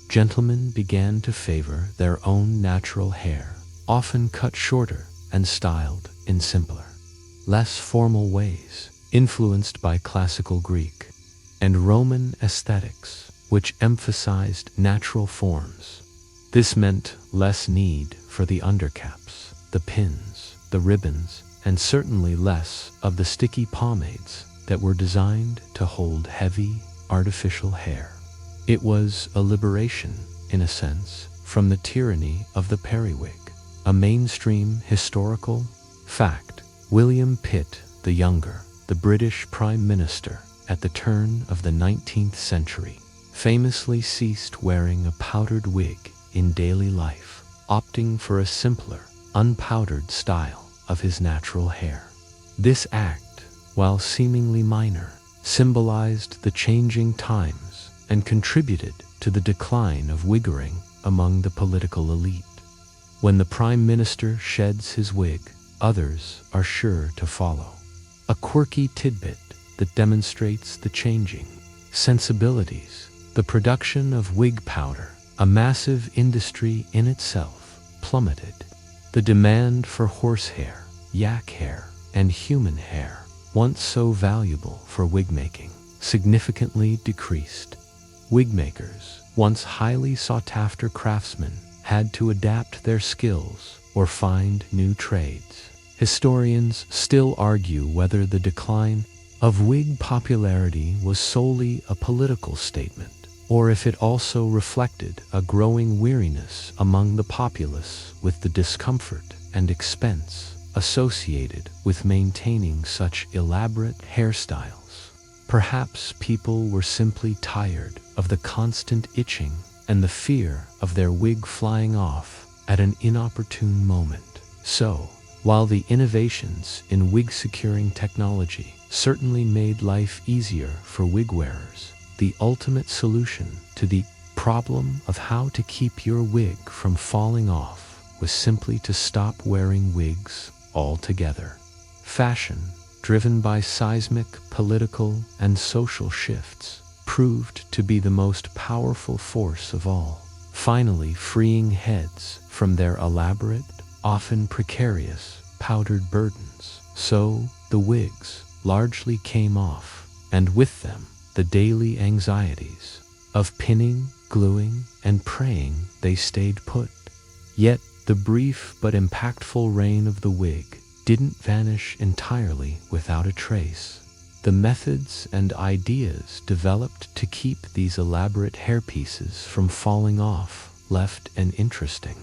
Gentlemen began to favor their own natural hair, often cut shorter and styled in simpler, less formal ways, influenced by classical Greek and Roman aesthetics, which emphasized natural forms. This meant less need for the undercaps, the pins, the ribbons, and certainly less of the sticky pomades that were designed to hold heavy, artificial hair. It was a liberation, in a sense, from the tyranny of the periwig. A mainstream historical fact: William Pitt the Younger, the British Prime Minister at the turn of the 19th century, famously ceased wearing a powdered wig in daily life, opting for a simpler, unpowdered style of his natural hair. This act, while seemingly minor, symbolized the changing times and contributed to the decline of wiggering among the political elite. When the Prime Minister sheds his wig, others are sure to follow. A quirky tidbit that demonstrates the changing sensibilities. The production of wig powder, a massive industry in itself, plummeted. The demand for horsehair, yak hair, and human hair, once so valuable for wig making, significantly decreased. Wig makers, once highly sought-after craftsmen, had to adapt their skills or find new trades. Historians still argue whether the decline of wig popularity was solely a political statement, or if it also reflected a growing weariness among the populace with the discomfort and expense associated with maintaining such elaborate hairstyles. Perhaps people were simply tired of the constant itching and the fear of their wig flying off at an inopportune moment. So, while the innovations in wig securing technology certainly made life easier for wig wearers, the ultimate solution to the problem of how to keep your wig from falling off was simply to stop wearing wigs altogether. Fashion, driven by seismic political and social shifts, proved to be the most powerful force of all, finally freeing heads from their elaborate, often precarious, powdered burdens. So, the wigs largely came off, and with them, the daily anxieties of pinning, gluing, and praying they stayed put. Yet, the brief but impactful reign of the wig didn't vanish entirely without a trace. The methods and ideas developed to keep these elaborate hairpieces from falling off left an interesting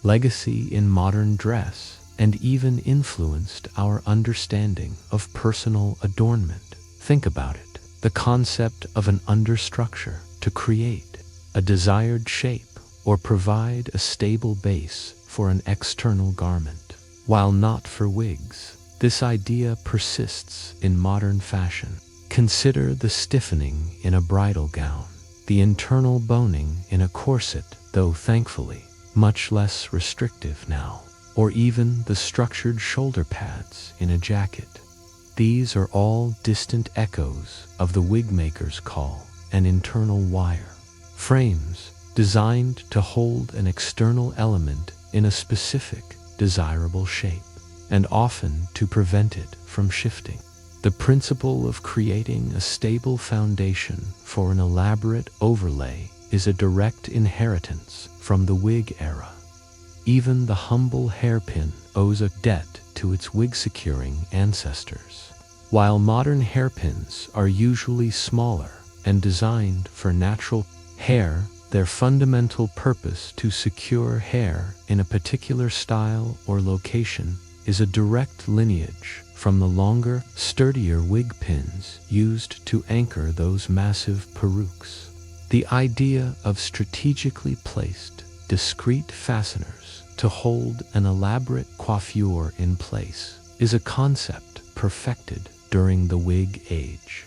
legacy in modern dress, and even influenced our understanding of personal adornment. Think about it. The concept of an understructure to create a desired shape or provide a stable base for an external garment. While not for wigs, this idea persists in modern fashion. Consider the stiffening in a bridal gown, the internal boning in a corset, though thankfully much less restrictive now, or even the structured shoulder pads in a jacket. These are all distant echoes of the wig maker's call, an internal wire. Frames designed to hold an external element in a specific, desirable shape, and often to prevent it from shifting. The principle of creating a stable foundation for an elaborate overlay is a direct inheritance from the wig era. Even the humble hairpin owes a debt to its wig-securing ancestors. While modern hairpins are usually smaller and designed for natural hair, their fundamental purpose to secure hair in a particular style or location is a direct lineage from the longer, sturdier wig pins used to anchor those massive perukes. The idea of strategically placed, discrete fasteners to hold an elaborate coiffure in place is a concept perfected during the wig age.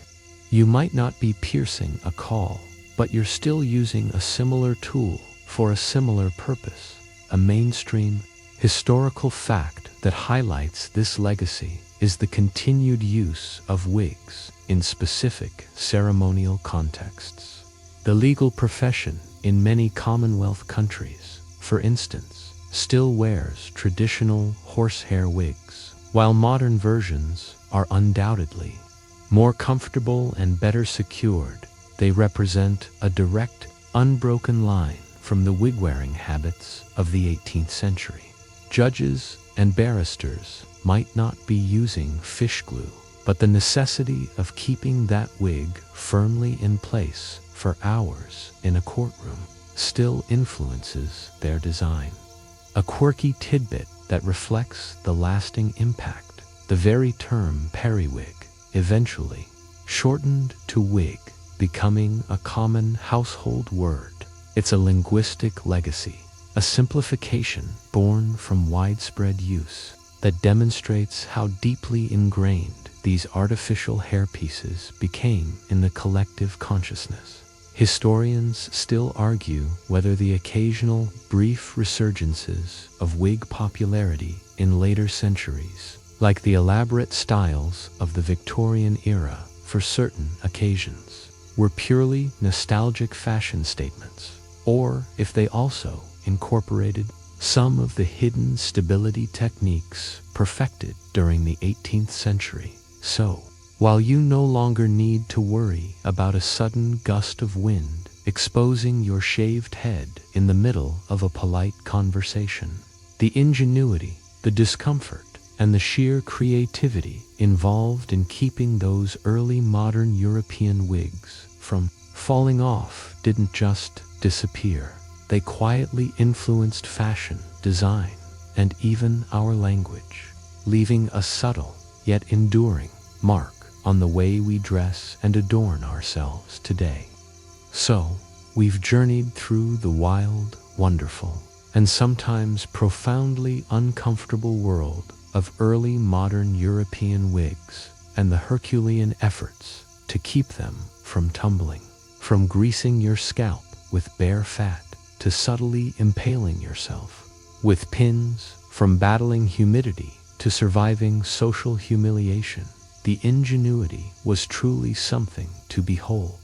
You might not be piercing a caul, but you're still using a similar tool for a similar purpose. A mainstream historical fact that highlights this legacy is the continued use of wigs in specific ceremonial contexts. The legal profession in many Commonwealth countries, for instance, still wears traditional horsehair wigs, while modern versions are undoubtedly more comfortable and better secured. They represent a direct, unbroken line from the wig-wearing habits of the 18th century. Judges and barristers might not be using fish glue, but the necessity of keeping that wig firmly in place for hours in a courtroom still influences their design. A quirky tidbit that reflects the lasting impact: the very term periwig, eventually shortened to wig, becoming a common household word. It's a linguistic legacy, a simplification born from widespread use that demonstrates how deeply ingrained these artificial hairpieces became in the collective consciousness. Historians still argue whether the occasional brief resurgences of wig popularity in later centuries, like the elaborate styles of the Victorian era for certain occasions, were purely nostalgic fashion statements, or if they also incorporated some of the hidden stability techniques perfected during the 18th century. So, while you no longer need to worry about a sudden gust of wind exposing your shaved head in the middle of a polite conversation, the ingenuity, the discomfort, and the sheer creativity involved in keeping those early modern European wigs from falling off didn't just disappear. They quietly influenced fashion, design, and even our language, leaving a subtle yet enduring mark on the way we dress and adorn ourselves today. So, we've journeyed through the wild, wonderful, and sometimes profoundly uncomfortable world of early modern European wigs and the Herculean efforts to keep them from tumbling. From greasing your scalp with bare fat to subtly impaling yourself with pins, from battling humidity to surviving social humiliation, the ingenuity was truly something to behold.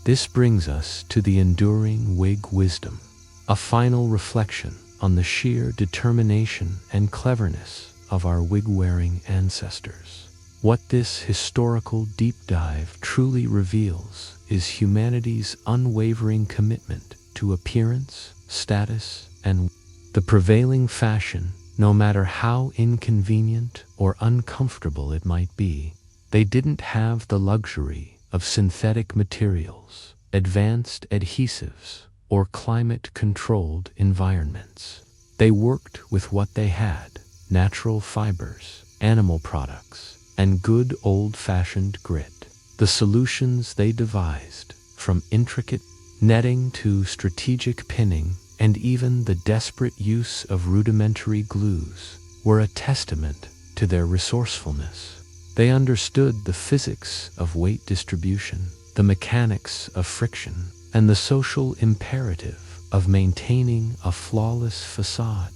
This brings us to the enduring wig wisdom, a final reflection on the sheer determination and cleverness of our wig-wearing ancestors. What this historical deep dive truly reveals is humanity's unwavering commitment to appearance, status, and the prevailing fashion, no matter how inconvenient or uncomfortable it might be. They didn't have the luxury of synthetic materials, advanced adhesives, or climate-controlled environments. They worked with what they had: natural fibers, animal products, and good old-fashioned grit. The solutions they devised, from intricate netting to strategic pinning and even the desperate use of rudimentary glues, were a testament to their resourcefulness. They understood the physics of weight distribution, the mechanics of friction, and the social imperative of maintaining a flawless facade.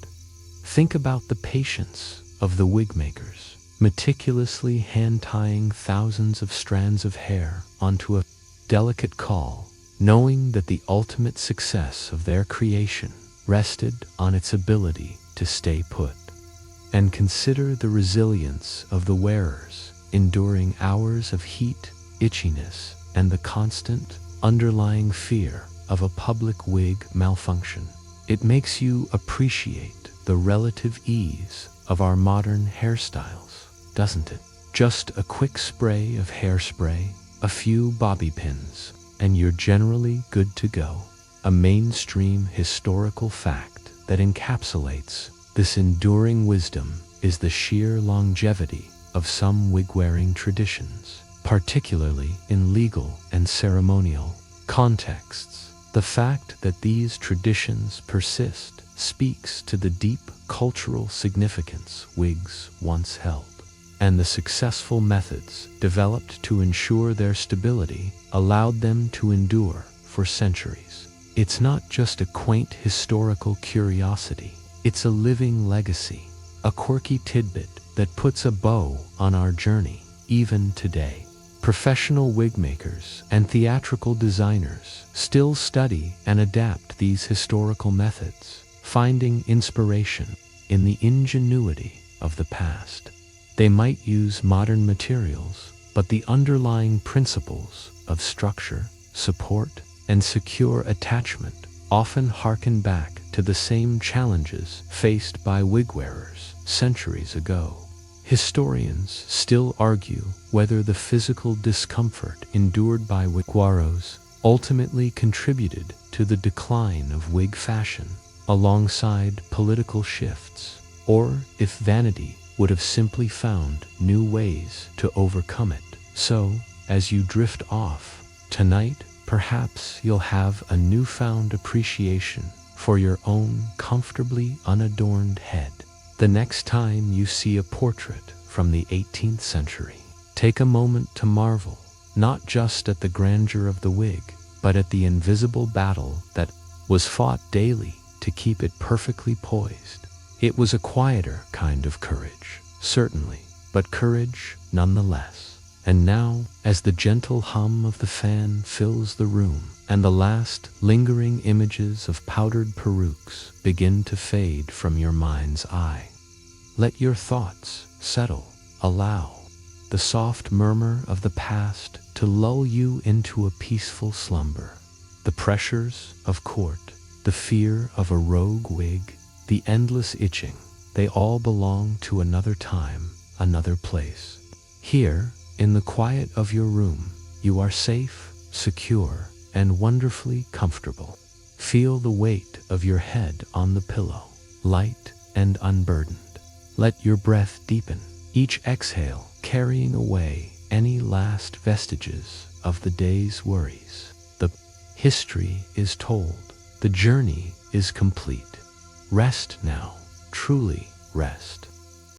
Think about the patience of the wig makers, meticulously hand-tying thousands of strands of hair onto a delicate caul, knowing that the ultimate success of their creation rested on its ability to stay put. And consider the resilience of the wearers, enduring hours of heat, itchiness, and the constant, underlying fear of a public wig malfunction. It makes you appreciate the relative ease of our modern hairstyles, doesn't it? Just a quick spray of hairspray, a few bobby pins, and you're generally good to go. A mainstream historical fact that encapsulates this enduring wisdom is the sheer longevity of some wig-wearing traditions, particularly in legal and ceremonial contexts. The fact that these traditions persist speaks to the deep cultural significance wigs once held, and the successful methods developed to ensure their stability allowed them to endure for centuries. It's not just a quaint historical curiosity, it's a living legacy, a quirky tidbit that puts a bow on our journey even today. Professional wig makers and theatrical designers still study and adapt these historical methods, finding inspiration in the ingenuity of the past. They might use modern materials, but the underlying principles of structure, support, and secure attachment often harken back to the same challenges faced by wig wearers centuries ago. Historians still argue whether the physical discomfort endured by wigwaros ultimately contributed to the decline of wig fashion alongside political shifts, or if vanity would have simply found new ways to overcome it. So, as you drift off tonight, perhaps you'll have a newfound appreciation for your own comfortably unadorned head. The next time you see a portrait from the 18th century, take a moment to marvel, not just at the grandeur of the wig, but at the invisible battle that was fought daily to keep it perfectly poised. It was a quieter kind of courage, certainly, but courage nonetheless. And now, as the gentle hum of the fan fills the room, and the last lingering images of powdered perukes begin to fade from your mind's eye, let your thoughts settle. Allow the soft murmur of the past to lull you into a peaceful slumber. The pressures of court, the fear of a rogue wig, the endless itching, they all belong to another time, another place. Here, in the quiet of your room, you are safe, secure, and wonderfully comfortable. Feel the weight of your head on the pillow, light and unburdened. Let your breath deepen, each exhale carrying away any last vestiges of the day's worries. The history is told. The journey is complete. Rest now, truly rest.